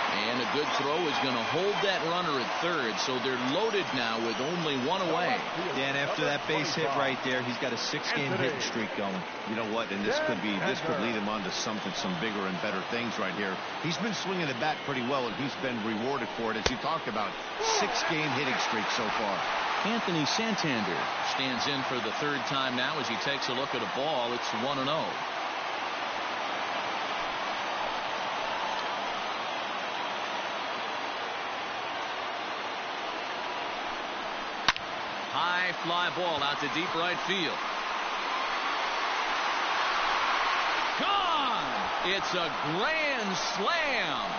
And a good throw is going to hold that runner at third, so they're loaded now with only one away. Yeah, and after that base hit right there, he's got a 6-game hitting streak going. You know what? And this could lead him on to some bigger and better things right here. He's been swinging the bat pretty well, and he's been rewarded for it, as you talked about. 6-game hitting streak so far. Anthony Santander stands in for the third time now as he takes a look at a ball. It's 1-0. High fly ball out to deep right field. Gone! It's a grand slam.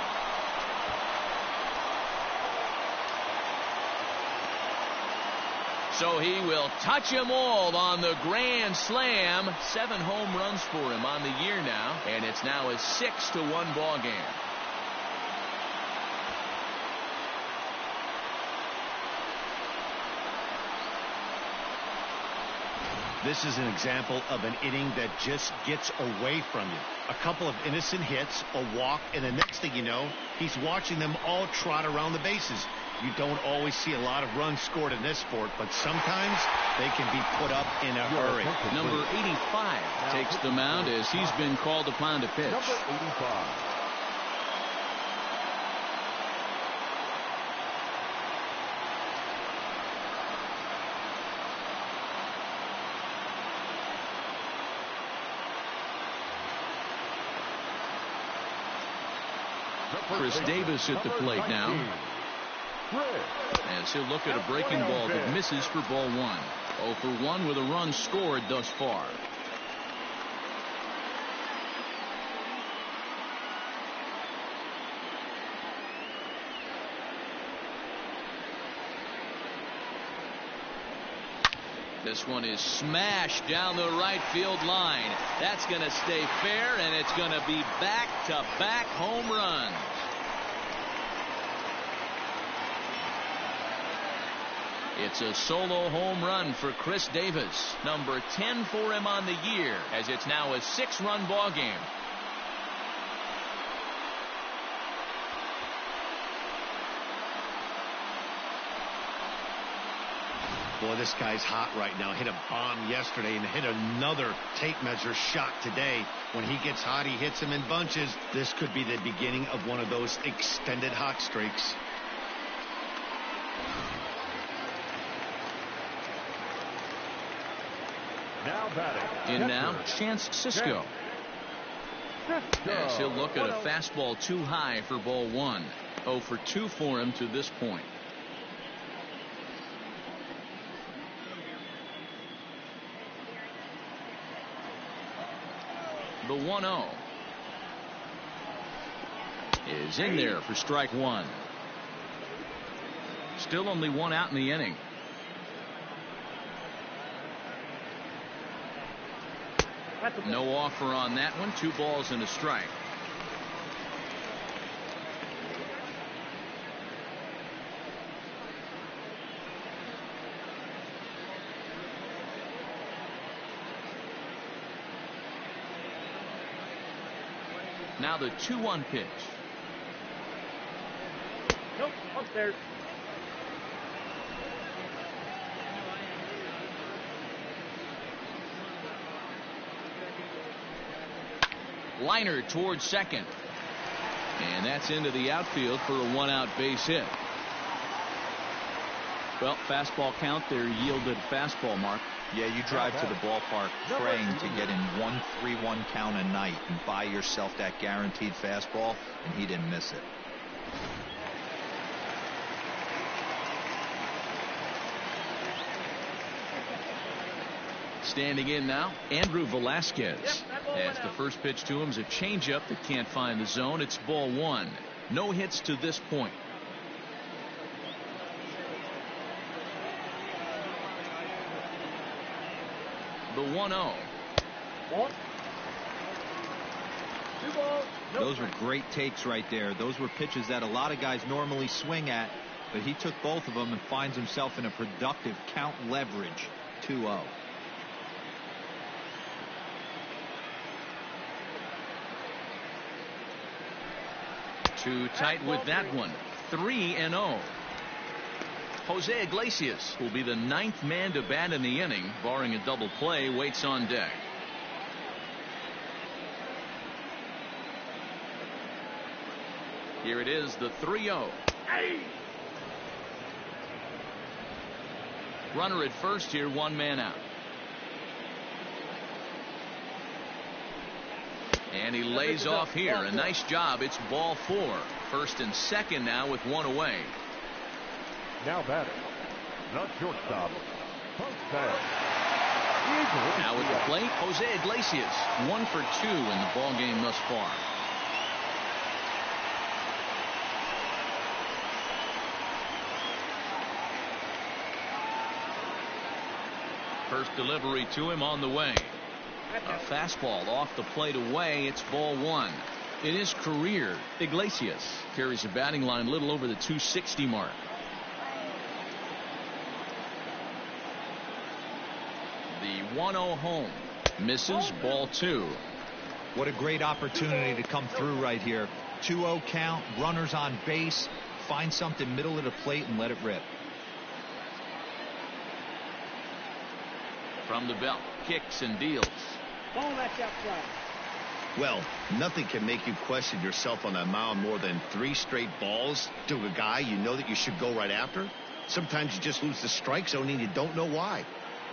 So he will touch them all on the grand slam. 7 home runs for him on the year now, and it's now a 6-1 ball game. This is an example of an inning that just gets away from you. A couple of innocent hits, a walk, and the next thing you know, he's watching them all trot around the bases. You don't always see a lot of runs scored in this sport, but sometimes they can be put up in a hurry. Number 85 takes the mound as he's been called upon to pitch. Number 85. Chris Davis at the plate now, as he'll look at a breaking ball that misses for ball 1. 0 for 1 with a run scored thus far. This one is smashed down the right field line. That's going to stay fair, and it's going to be back-to-back home runs. It's a solo home run for Chris Davis, number 10 for him on the year, as it's now a 6-run ball game. Boy, this guy's hot right now. Hit a bomb yesterday and hit another tape measure shot today. When he gets hot, he hits them in bunches. This could be the beginning of one of those extended hot streaks. Now batting. In now, Chance Sisco. As he'll look at a fastball too high for ball 1. 0 for 2 for him to this point. The 1-0 is in there for strike 1. Still only 1 out in the inning. No offer on that one. 2 balls and a strike. Now the 2-1 pitch. Upstairs. Liner towards second. And that's into the outfield for a one-out base hit. Well, fastball count there yielded fastball, Mark. Yeah, you drive to the ballpark praying to get in 1-3-1 count a night and buy yourself that guaranteed fastball, and he didn't miss it. Standing in now, Andrew Velasquez. As the first pitch to him is a changeup that can't find the zone. It's ball one. No hits to this point. The 1-0. Those were great takes right there. Those were pitches that a lot of guys normally swing at, but he took both of them and finds himself in a productive count leverage 2-0. Too tight with that one. 3-0. Jose Iglesias will be the ninth man to bat in the inning, barring a double play, waits on deck. Here it is, the 3-0. Runner at first here, one man out. And he lays off here. A nice job. It's ball four. First and second now with one away. Now batting, the shortstop, now at the plate, Jose Iglesias. 1 for 2 in the ball game thus far. First delivery to him on the way. A fastball off the plate away. It's ball one. In his career, Iglesias carries a batting line a little over the 260 mark. The 1-0 home. Misses, ball two. What a great opportunity to come through right here. 2-0 count, runners on base. Find something middle of the plate and let it rip. From the belt, kicks and deals. Well, nothing can make you question yourself on that mound more than 3 straight balls to a guy you know that you should go right after. Sometimes you just lose the strike zone and you don't know why.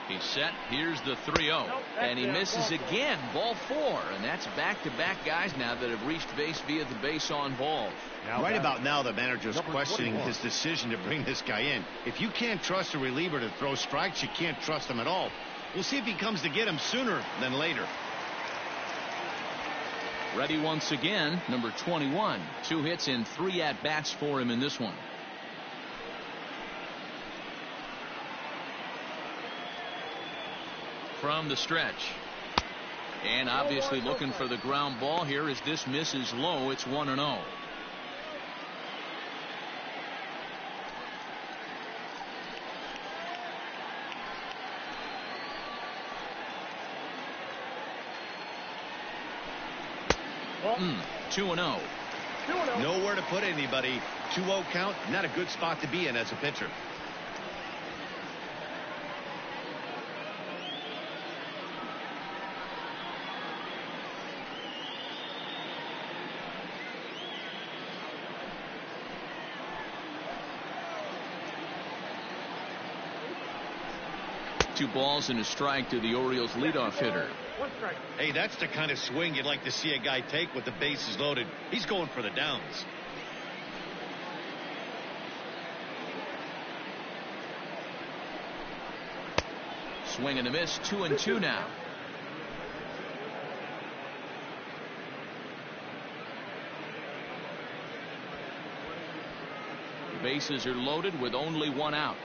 He's set. Here's the 3-0. And he misses again. Ball four. And that's back-to-back guys now that have reached base via the base on balls. Right about now, the manager's questioning his decision to bring this guy in. If you can't trust a reliever to throw strikes, you can't trust him at all. We'll see if he comes to get him sooner than later. Ready once again, number 21. 2 hits and 3 at-bats for him in this one. From the stretch. And obviously looking for the ground ball here as this misses low. It's 1-0. Mm, 2-0. Nowhere to put anybody. 2-0 count, not a good spot to be in as a pitcher. Two balls and a strike to the Orioles leadoff hitter. Hey, that's the kind of swing you'd like to see a guy take with the bases loaded. He's going for the downs. Swing and a miss. 2-2 now. The bases are loaded with only one out.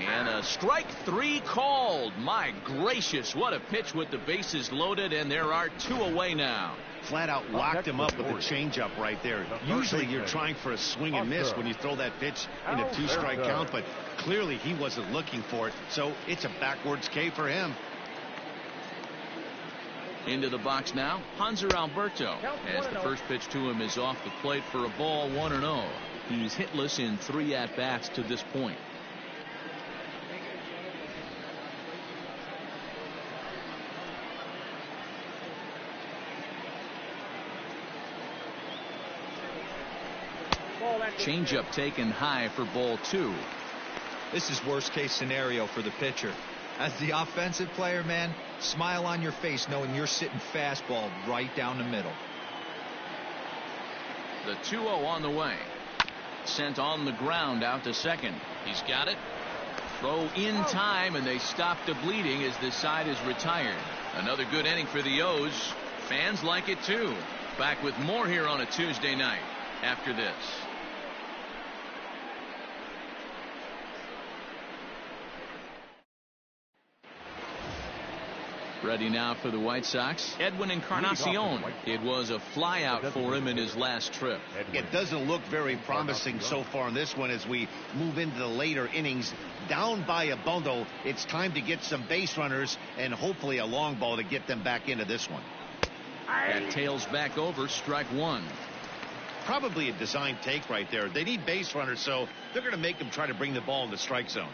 And a strike 3 called. My gracious, what a pitch with the bases loaded, and there are 2 away now. Flat out locked him up with a changeup right there. Usually you're trying for a swing and miss when you throw that pitch in a 2-strike count, but clearly he wasn't looking for it, so it's a backwards K for him. Into the box now, Hanser Alberto, as the first pitch to him is off the plate for a ball, 1-0. He's hitless in 3 at-bats to this point. Changeup taken high for ball 2. This is worst case scenario for the pitcher. As the offensive player, man, smile on your face knowing you're sitting fastball right down the middle. The 2-0 on the way. Sent on the ground out to second. He's got it. Throw in time, and they stop the bleeding as this side is retired. Another good inning for the O's. Fans like it too. Back with more here on a Tuesday night after this. Ready now for the White Sox, Edwin Encarnacion. It was a flyout for him in his last trip. It doesn't look very promising so far in this one as we move into the later innings. Down by a bundle, it's time to get some base runners and hopefully a long ball to get them back into this one. That tails back over, strike 1. Probably a design take right there. They need base runners, so they're going to make them try to bring the ball in the strike zone.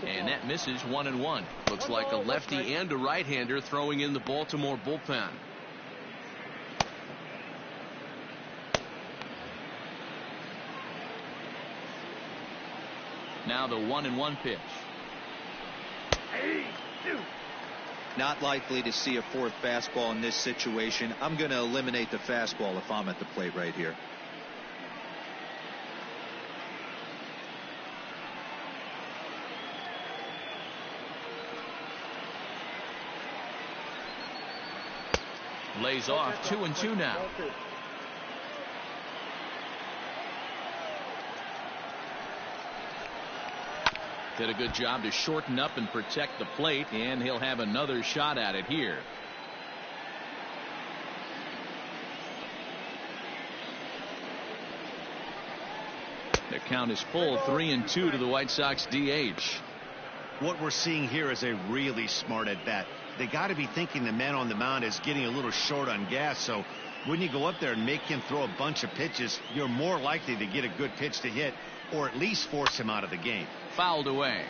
And that misses 1-1. Looks like a lefty and a right-hander throwing in the Baltimore bullpen. Now the 1-1 pitch. Not likely to see a fourth fastball in this situation. I'm going to eliminate the fastball if I'm at the plate right here. Lays off 2-2 now. Did a good job to shorten up and protect the plate, and he'll have another shot at it here. The count is full, 3-2 to the White Sox DH. What we're seeing here is a really smart at bat. They got to be thinking the man on the mound is getting a little short on gas, so when you go up there and make him throw a bunch of pitches, you're more likely to get a good pitch to hit or at least force him out of the game. Fouled away.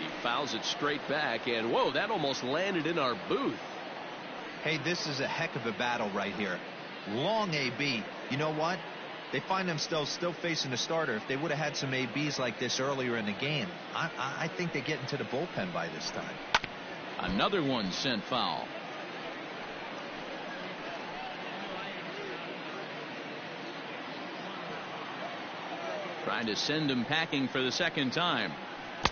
He fouls it straight back, and whoa, that almost landed in our booth. Hey, this is a heck of a battle right here. Long AB. You know what? They find themselves still facing the starter. If they would have had some ABs like this earlier in the game, I think they get into the bullpen by this time. Another one sent foul. Trying to send him packing for the second time.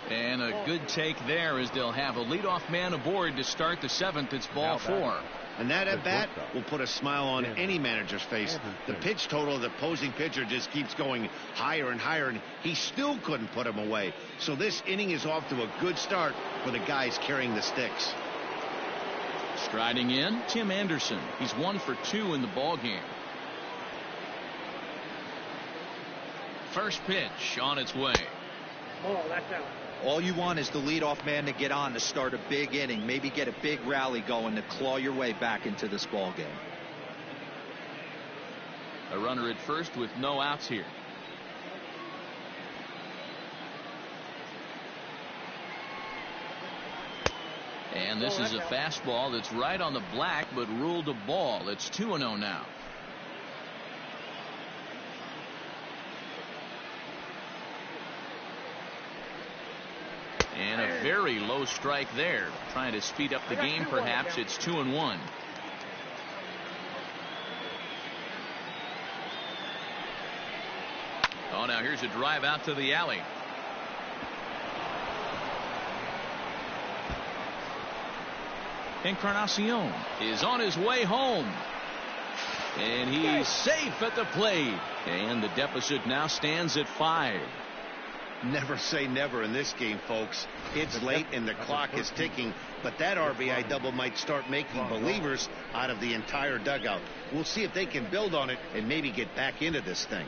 And a good take there as they'll have a leadoff man aboard to start the 7th. It's ball 4. And that at bat will put a smile on any manager's face. The pitch total of the opposing pitcher just keeps going higher and higher, and he still couldn't put him away. So this inning is off to a good start for the guys carrying the sticks. Striding in, Tim Anderson. He's 1 for 2 in the ball game. First pitch on its way. Oh, that's out. All you want is the leadoff man to get on to start a big inning, maybe get a big rally going to claw your way back into this ball game. A runner at first with no outs here. And this is a fastball that's right on the black but ruled a ball. It's 2-0 now. And a very low strike there. Trying to speed up the game perhaps. It's 2-1. Oh, now here's a drive out to the alley. Encarnacion is on his way home. And he's safe at the plate. And the deficit now stands at 5. Never say never in this game, folks. It's late and the clock is ticking, but that RBI double might start making believers out of the entire dugout. We'll see if they can build on it and maybe get back into this thing.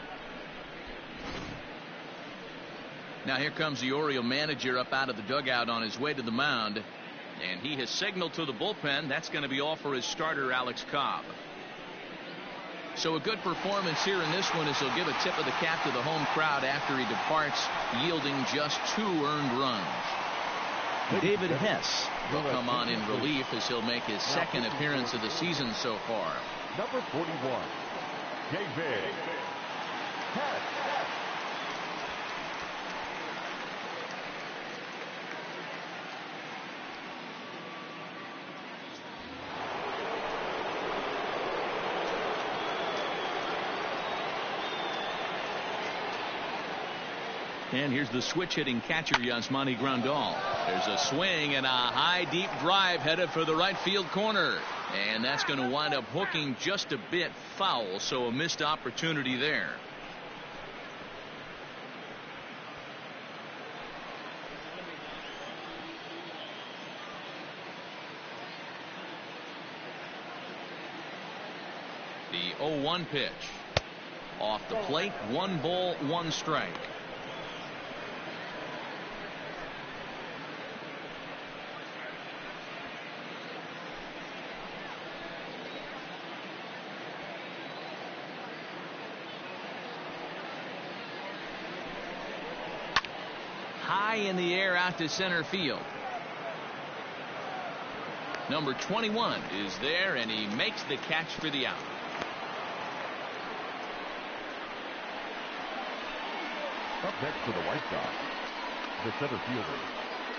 Now here comes the Oriole manager up out of the dugout on his way to the mound, and he has signaled to the bullpen that's going to be all for his starter, Alex Cobb. So a good performance here in this one as he'll give a tip of the cap to the home crowd after he departs, yielding just 2 earned runs. David Hess will come on in relief as he'll make his second appearance of the season so far. Number 41, David Hess. And here's the switch-hitting catcher, Yasmani Grandal. There's a swing and a high, deep drive headed for the right field corner. And that's going to wind up hooking just a bit foul, so a missed opportunity there. The 0-1 pitch. Off the plate, 1 ball, 1 strike. High in the air out to center field. Number 21 is there, and he makes the catch for the out. Up next for the White Sox, the center fielder,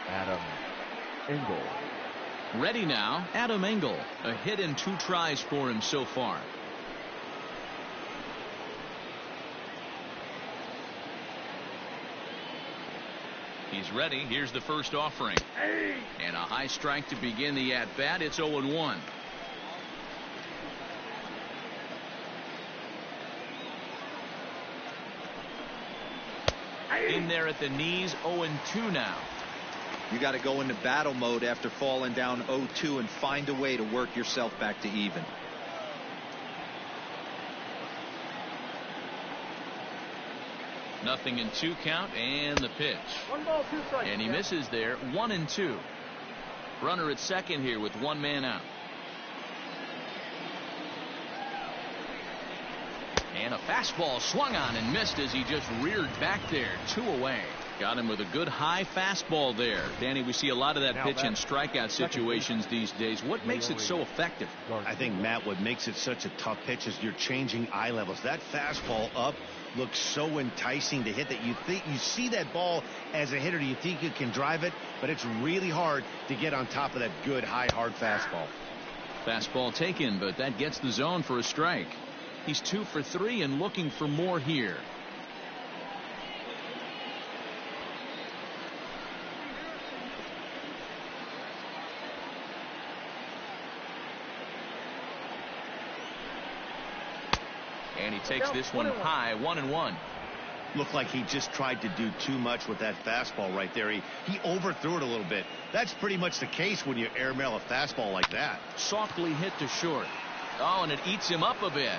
Adam Engel. Ready now, Adam Engel. A hit in 2 tries for him so far. He's ready. Here's the first offering. And a high strike to begin the at-bat. It's 0-1. In there at the knees, 0-2 now. You got to go into battle mode after falling down 0-2 and find a way to work yourself back to even. Nothing in 2 count, and the pitch. 1 ball, 2 strikes. And he misses there. 1-2. Runner at second here with 1 man out. And a fastball swung on and missed as he just reared back there. 2 away. Got him with a good high fastball there. Danny, we see a lot of that pitch in strikeout situations these days. What makes it so effective? I think, Matt, what makes it such a tough pitch is you're changing eye levels. That fastball up looks so enticing to hit that you see that ball as a hitter. You think you can drive it, but it's really hard to get on top of that good high hard fastball. Fastball taken, but that gets the zone for a strike. He's 2 for 3 and looking for more here. And he takes this one high, 1-1. Looked like he just tried to do too much with that fastball right there. He overthrew it a little bit. That's pretty much the case when you airmail a fastball like that. Softly hit to short. Oh, and it eats him up a bit.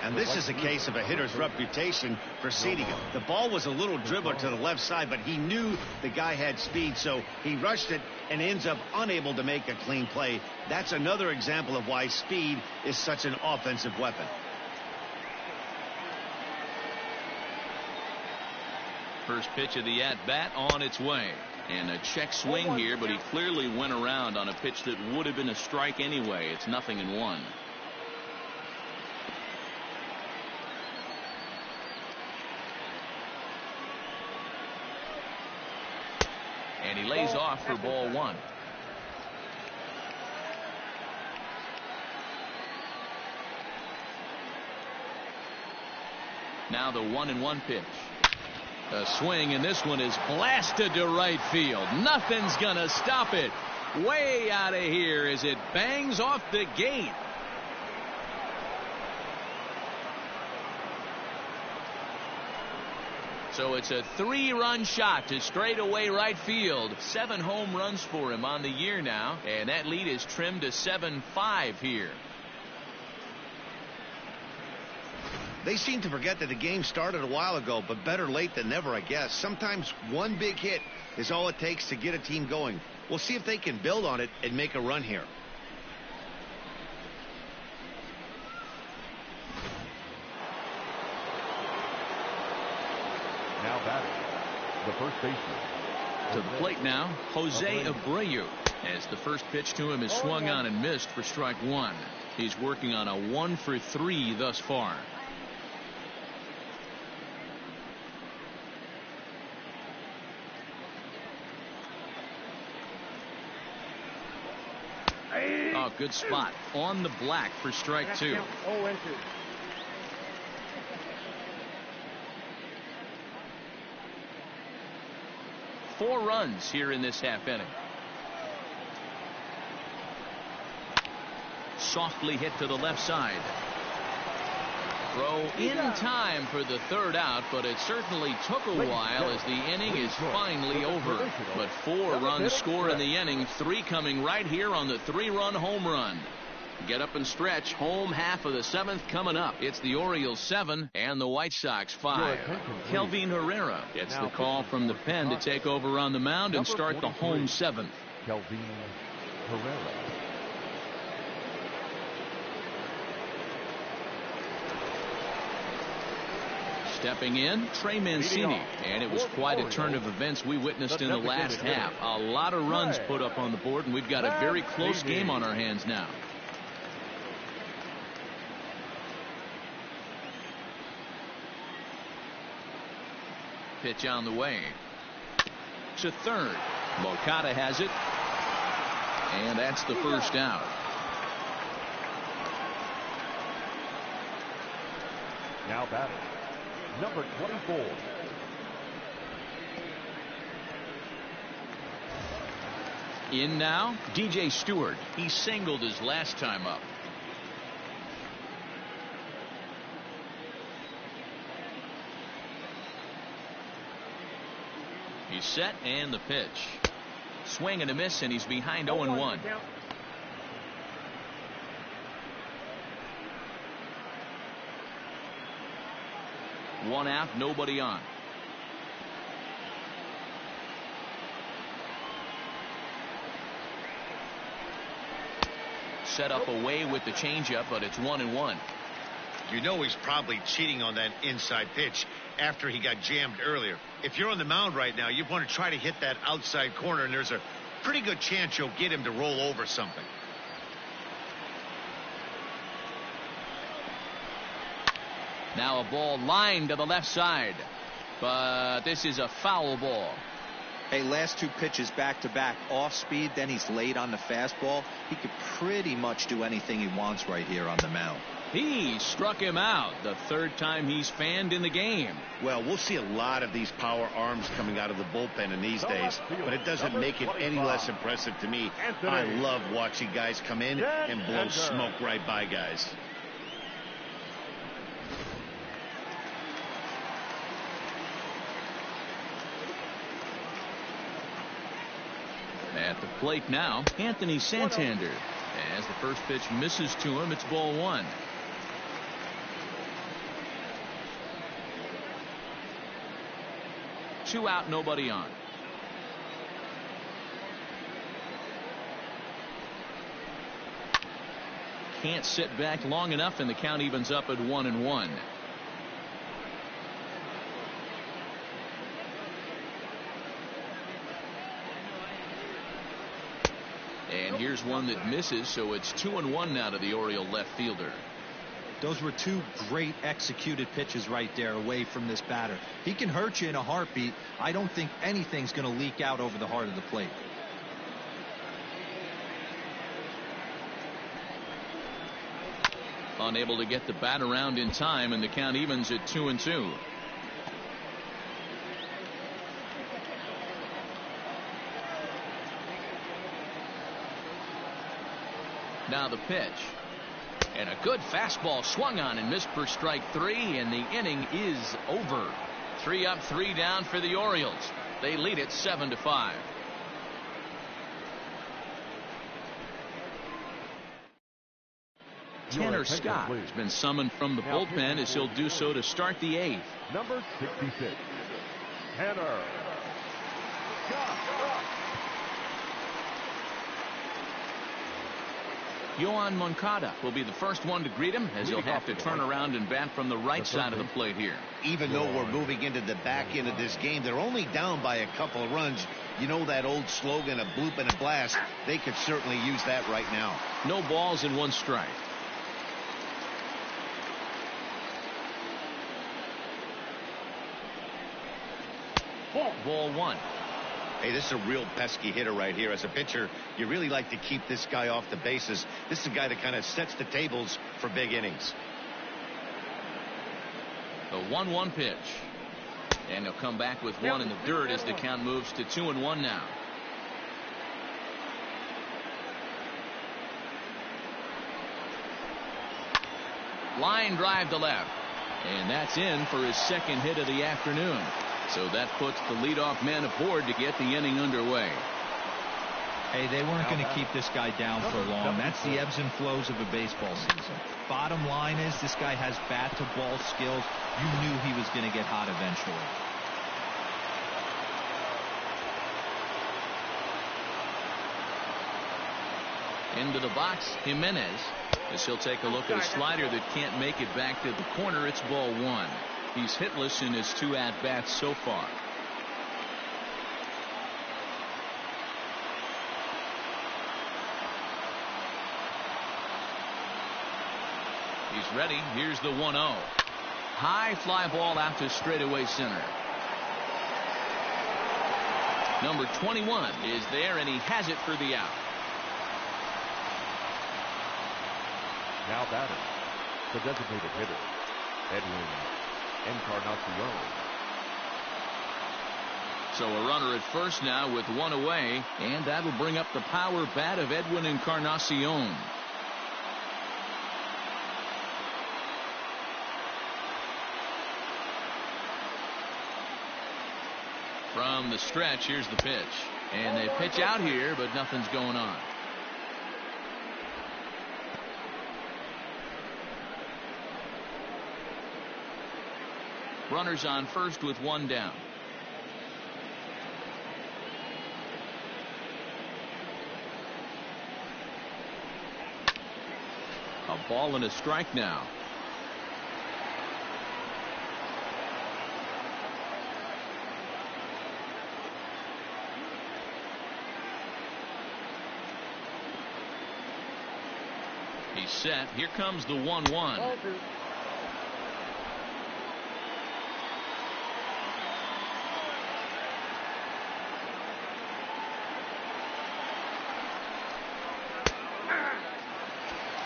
And this is a case of a hitter's reputation preceding him. The ball was a little dribbled to the left side, but he knew the guy had speed, so he rushed it and ends up unable to make a clean play. That's another example of why speed is such an offensive weapon. First pitch of the at-bat on its way. And a check swing here, but he clearly went around on a pitch that would have been a strike anyway. It's 0-1. And he lays off for ball 1. Now the 1-1 pitch. A swing, and this one is blasted to right field. Nothing's gonna stop it. Way out of here as it bangs off the gate. So it's a 3-run shot to straightaway right field. 7 home runs for him on the year now, and that lead is trimmed to 7-5 here. They seem to forget that the game started a while ago, but better late than never, I guess. Sometimes one big hit is all it takes to get a team going. We'll see if they can build on it and make a run here. Now batting, the first baseman. To the plate now, Jose Abreu, as the first pitch to him is swung on and missed for strike 1. He's working on a 1-for-3 thus far. Oh, good spot on the black for strike 2. 0-2. 4 runs here in this half inning. Softly hit to the left side. Throw in time for the 3rd out, but it certainly took a while as the inning is finally over. But 4 runs score in the inning, 3 coming right here on the 3-run home run. Get up and stretch. Home half of the 7th coming up. It's the Orioles 7 and the White Sox 5. Kelvin Herrera gets the call from the pen to take over on the mound and start the home 7th. Kelvin Herrera. Stepping in, Trey Mancini, and it was quite a turn of events we witnessed in the last half. A lot of runs put up on the board, and we've got a very close game on our hands now. Pitch on the way. To third. Moncada has it, and that's the first out. Now batting, number 24. In now, DJ Stewart. He singled his last time up. He's set, and the pitch. Swing and a miss, and he's behind 0-1. One out, nobody on. Set up away with the changeup, but it's 1-1. You know he's probably cheating on that inside pitch after he got jammed earlier. If you're on the mound right now, you want to try to hit that outside corner, and there's a pretty good chance you'll get him to roll over something. Now a ball lined to the left side, but this is a foul ball. Hey, last 2 pitches back to back, off speed, then he's late on the fastball. He could pretty much do anything he wants right here on the mound. He struck him out, the 3rd time he's fanned in the game. Well, we'll see a lot of these power arms coming out of the bullpen in these days, but it doesn't make it any less impressive to me. I love watching guys come in and blow smoke right by guys. At the plate now, Anthony Santander. As the first pitch misses to him, it's ball 1. Two out, nobody on. Can't sit back long enough, and the count evens up at 1-1. And here's one that misses, so it's 2-1 now to the Oriole left fielder. Those were 2 great executed pitches right there away from this batter. He can hurt you in a heartbeat. I don't think anything's going to leak out over the heart of the plate. Unable to get the bat around in time, and the count evens at 2-2. Now the pitch. And a good fastball swung on and missed for strike 3, and the inning is over. 3 up, 3 down for the Orioles. They lead it 7-5. Tanner Scott has been summoned from the bullpen as he'll do so to start the 8th. Number 66, Tanner Scott. Yohan Moncada will be the first one to greet him as he'll have to turn around and bat from the right side of the plate here. Even though we're moving into the back end of this game, they're only down by a couple of runs. You know that old slogan, a bloop and a blast. They could certainly use that right now. No balls and 1 strike. Ball 1. Hey, this is a real pesky hitter right here. As a pitcher, you really like to keep this guy off the bases. This is a guy that kind of sets the tables for big innings. The 1-1 pitch. And he'll come back with 1 in the dirt as the count moves to 2-1 now. Line drive to left. And that's in for his second hit of the afternoon. So that puts the leadoff man aboard to get the inning underway. Hey, they weren't going to keep this guy down for long. That's the ebbs and flows of a baseball season. Bottom line is this guy has bat-to-ball skills. You knew he was going to get hot eventually. Into the box, Jimenez, as he'll take a look at a slider that can't make it back to the corner. It's ball 1. He's hitless in his 2 at-bats so far. He's ready. Here's the 1-0. High fly ball out to straightaway center. Number 21 is there, and he has it for the out. Now batting, the designated hitter, Edwin Encarnacion. So a runner at first now with 1 away, and that'll bring up the power bat of Edwin Encarnacion. From the stretch, here's the pitch. And they pitch out here, but nothing's going on. Runners on first with 1 down. A ball and a strike now. He's set. Here comes the 1-1.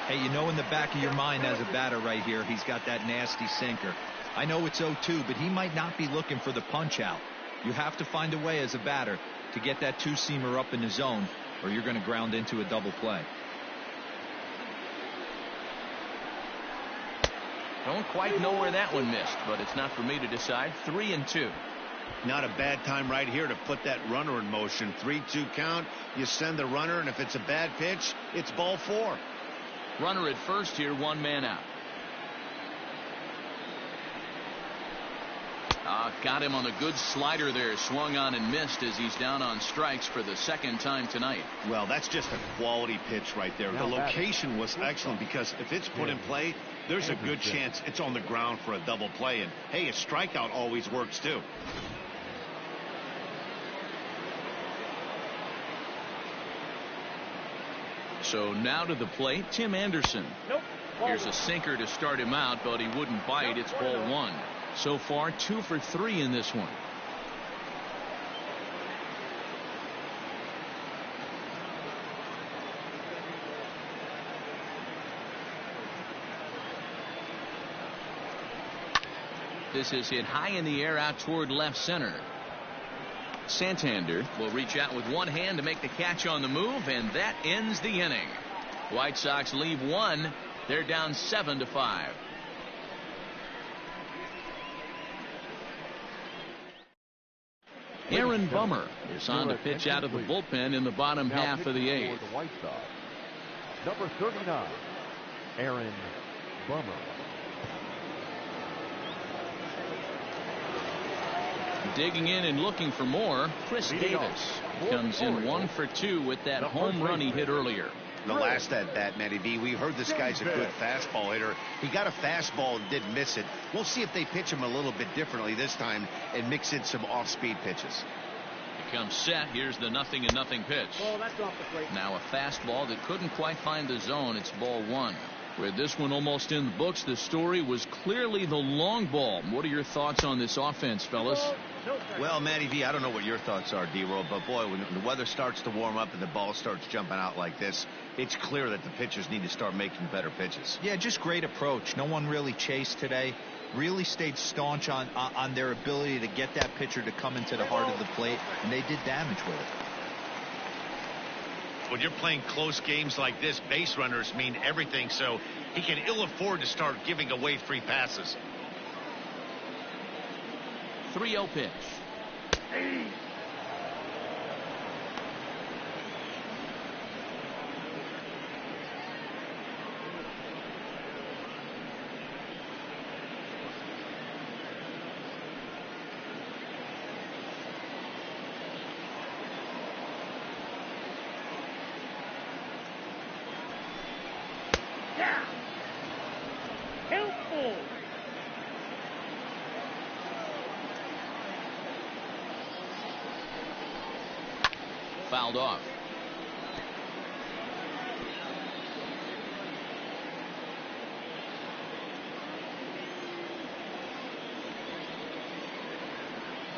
Hey, you know in the back of your mind as a batter right here, he's got that nasty sinker. I know it's 0-2, but he might not be looking for the punch out. You have to find a way as a batter to get that 2-seamer up in the zone, or you're going to ground into a double play. Don't quite know where that one missed, but it's not for me to decide. 3-2. Not a bad time right here to put that runner in motion. 3-2 count. You send the runner, and if it's a bad pitch, it's ball 4. Runner at first here, 1 man out. Got him on a good slider there. Swung on and missed as he's down on strikes for the 2nd time tonight. Well, that's just a quality pitch right there. The location was excellent because if it's put in play, there's a good chance it's on the ground for a double play. And, hey, a strikeout always works, too. So now to the plate, Tim Anderson. Here's a sinker to start him out, but he wouldn't bite. It's ball 1. So far, 2 for 3 in this one. This is hit high in the air out toward left center. Santander will reach out with 1 hand to make the catch on the move, and that ends the inning. White Sox leave 1. They're down 7-5. Aaron Bummer is on to pitch out of the bullpen in the bottom half of the 8th. The White Sox, number 39, Aaron Bummer. Digging in and looking for more, Chris Davis comes in 1 for 2 with that home run he hit earlier. The last at bat, Matty V, we heard this guy's a good fastball hitter. He got a fastball and didn't miss it. We'll see if they pitch him a little bit differently this time and mix in some off-speed pitches. He comes set. Here's the 0-0 pitch. Oh, that's off the plate. Now a fastball that couldn't quite find the zone. It's ball 1. With this one almost in the books, the story was clearly the long ball. What are your thoughts on this offense, fellas? Well, Matty V, I don't know what your thoughts are, D-Roll, but boy, when the weather starts to warm up and the ball starts jumping out like this, it's clear that the pitchers need to start making better pitches. Yeah, just great approach. No one really chased today. Really stayed staunch on their ability to get that pitcher to come into the heart of the plate, and they did damage with it. When you're playing close games like this, base runners mean everything, so he can ill afford to start giving away free passes. 3-0 pitch. Yeah. Helpful. Fouled off.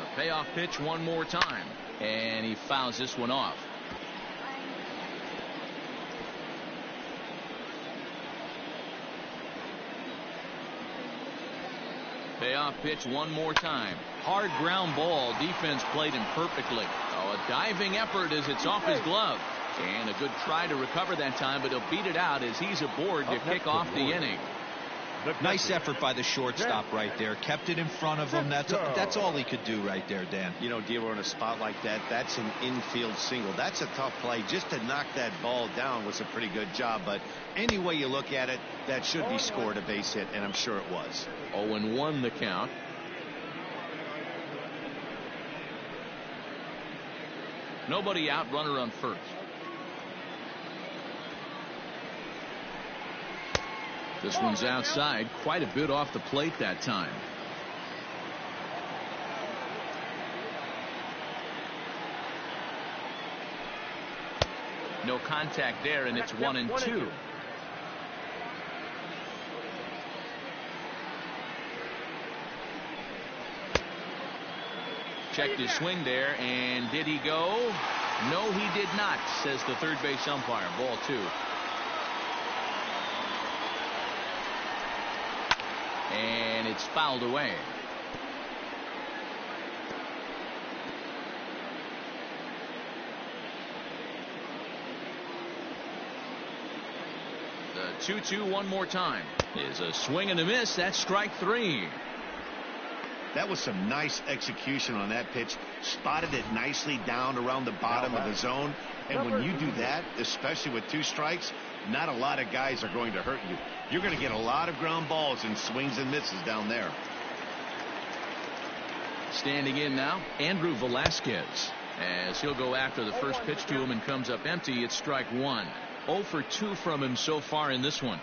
A payoff pitch one more time, and he fouls this one off. Payoff pitch one more time. Hard ground ball. Defense played him perfectly. Oh, a diving effort as it's off his glove. And a good try to recover that time, but he'll beat it out as he's aboard to kick off the inning. Nice effort by the shortstop right there. Kept it in front of him. That's all he could do right there, Dan. You know, Dealer, in a spot like that, that's an infield single. That's a tough play. Just to knock that ball down was a pretty good job. But any way you look at it, that should be scored a base hit, and I'm sure it was. 0-1 the count. Nobody out, runner on first. This one's outside, quite a bit off the plate that time. No contact there, and it's 1-2. Checked his swing there, and did he go? No, he did not, says the third base umpire. Ball 2. And it's fouled away. The 2-2 one more time is a swing and a miss. That's strike 3. That was some nice execution on that pitch. Spotted it nicely down around the bottom of the zone. And when you do that, especially with 2 strikes, not a lot of guys are going to hurt you. You're going to get a lot of ground balls and swings and misses down there. Standing in now, Andrew Velasquez, as he'll go after the first pitch to him and comes up empty. It's strike 1. 0 for 2 from him so far in this one.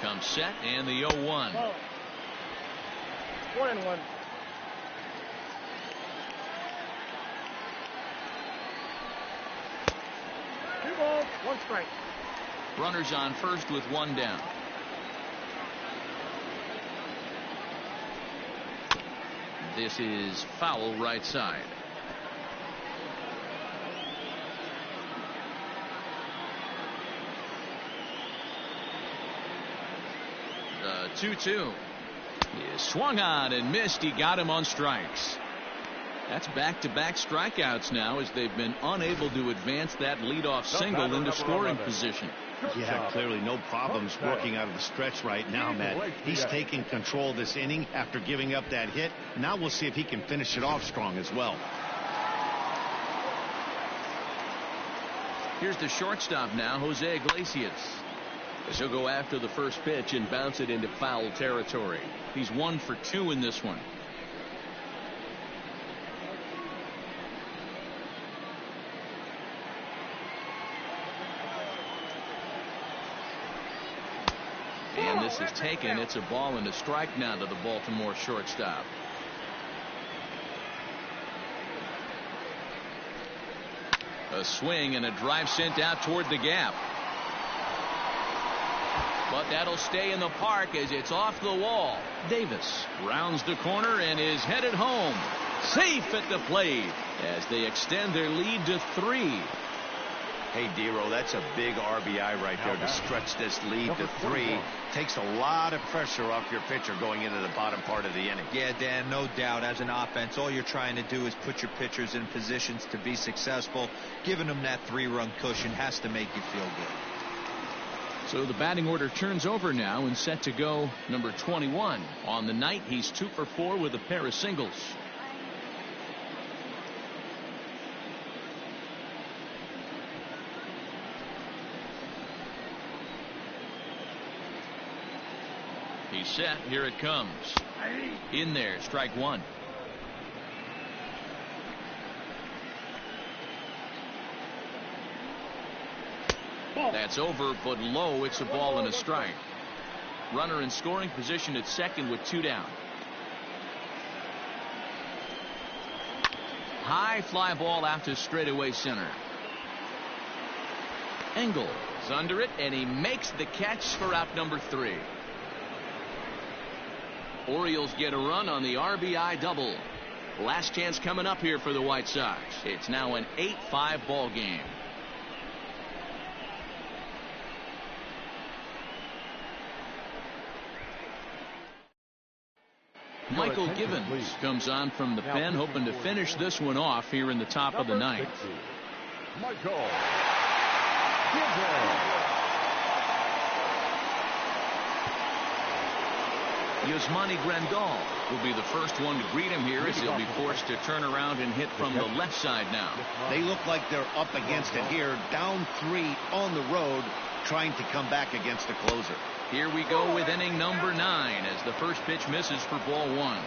Comes set, and the 0-1. 1-1. Two balls, 1 strike. Runners on first with 1 down. This is foul right side. The 2-2 is swung on and missed. He got him on strikes. That's back-to-back strikeouts now as they've been unable to advance that leadoff single into scoring position. Yeah, clearly no problems working out of the stretch right now, Matt. He's taking control of this inning after giving up that hit. Now we'll see if he can finish it off strong as well. Here's the shortstop now, Jose Iglesias. As he'll go after the first pitch and bounce it into foul territory. He's 1 for 2 in this one. And this is taken. It's a ball and a strike now to the Baltimore shortstop. A swing and a drive sent out toward the gap. But that'll stay in the park as it's off the wall. Davis rounds the corner and is headed home. Safe at the plate as they extend their lead to 3. Hey, Dero, that's a big RBI right there to stretch this lead to 3. Takes a lot of pressure off your pitcher going into the bottom part of the inning. Yeah, Dan, no doubt. As an offense, all you're trying to do is put your pitchers in positions to be successful. Giving them that 3-run cushion has to make you feel good. So the batting order turns over now and set to go number 21. On the night, he's 2 for 4 with a pair of singles. He's set. Here it comes. In there, strike 1. That's over, but low. It's a ball and a strike. Runner in scoring position at second with 2 down. High fly ball out to straightaway center. Engel is under it, and he makes the catch for out number 3. Orioles get a run on the RBI double. Last chance coming up here for the White Sox. It's now an 8-5 ball game. Michael Givens comes on from the pen, hoping to finish this one off here in the top of the 9th. Michael Givens. Yasmani Grandal will be the first one to greet him here as he'll be forced to turn around and hit from the left side now. They look like they're up against it here, down 3 on the road, trying to come back against the closer. Here we go with inning number 9 as the first pitch misses for ball 1.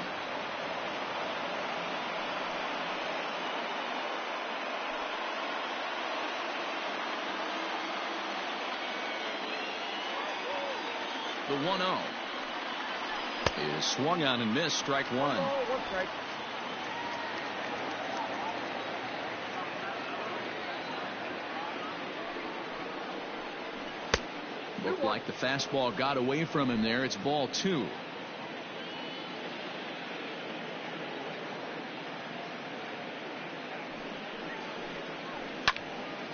The 1-0 is swung on and missed, strike 1. Looked like the fastball got away from him there. It's ball 2.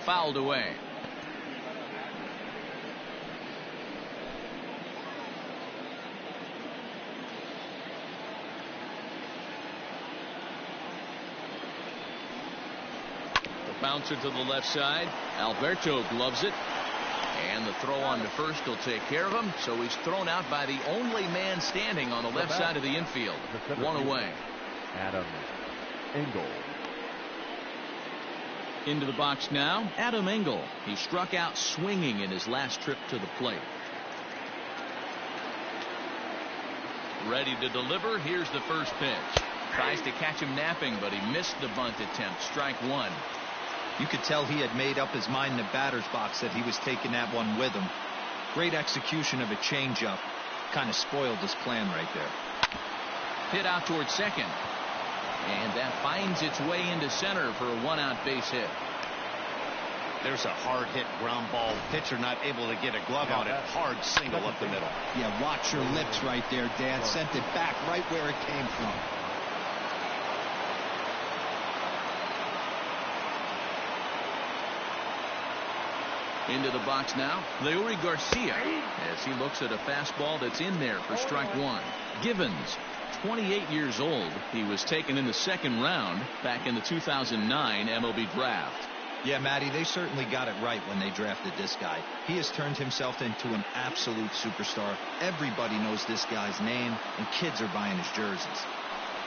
Fouled away. Bouncer to the left side. Alberto gloves it. And the throw on to first will take care of him. So he's thrown out by the only man standing on the left side of the infield. 1 away. Adam Engel. Into the box now, Adam Engel. He struck out swinging in his last trip to the plate. Ready to deliver. Here's the first pitch. Tries to catch him napping, but he missed the bunt attempt. Strike 1. You could tell he had made up his mind in the batter's box that he was taking that one with him. Great execution of a changeup. Kind of spoiled his plan right there. Hit out towards second. And that finds its way into center for a 1-out base hit. There's a hard hit ground ball. Pitcher not able to get a glove on it. Hard single up the middle. Yeah, watch your lips right there, Dad. Sent it back right where it came from. Into the box now, Leury Garcia, as he looks at a fastball that's in there for strike 1. Givens, 28 years old. He was taken in the 2nd round back in the 2009 MLB draft. Yeah, Matty, they certainly got it right when they drafted this guy. He has turned himself into an absolute superstar. Everybody knows this guy's name, and kids are buying his jerseys.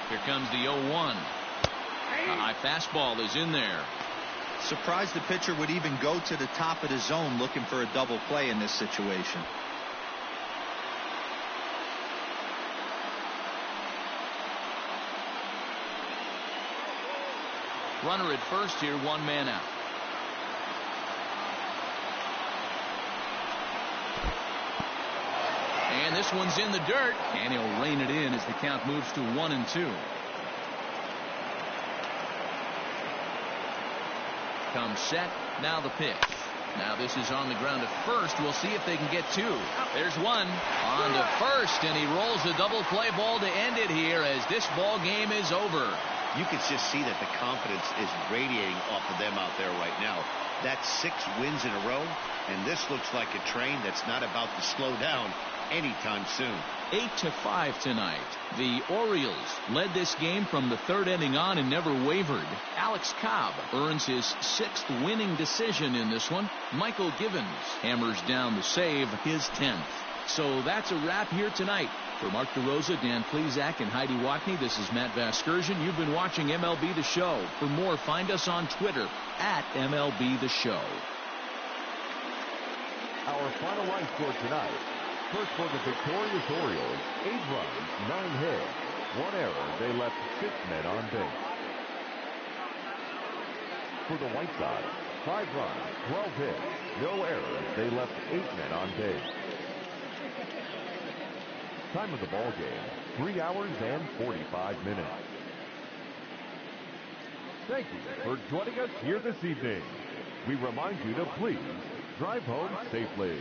Here comes the 0-1. A high fastball is in there. Surprised the pitcher would even go to the top of the zone looking for a double play in this situation. Runner at first here, 1 man out. And this one's in the dirt, and he'll rein it in as the count moves to 1-2. Comes set, now the pitch. Now this is on the ground at first. We'll see if they can get 2. There's 1 on to first, and he rolls a double play ball to end it here as this ball game is over. You can just see that the confidence is radiating off of them out there right now. That's 6 wins in a row, and this looks like a train that's not about to slow down anytime soon. 8-5 tonight. The Orioles led this game from the 3rd inning on and never wavered. Alex Cobb earns his 6th winning decision in this one. Michael Givens hammers down the save, his 10th. So that's a wrap here tonight. For Mark DeRosa, Dan Plesac, and Heidi Watney, this is Matt Vasgersian. You've been watching MLB The Show. For more, find us on Twitter at MLB The Show. Our final line score tonight. First for the victorious Orioles, 8 runs, 9 hits, 1 error. They left 6 men on base. For the White Sox, 5 runs, 12 hits, no errors. They left 8 men on base. Time of the ball game, 3 hours and 45 minutes. Thank you for joining us here this evening. We remind you to please drive home safely.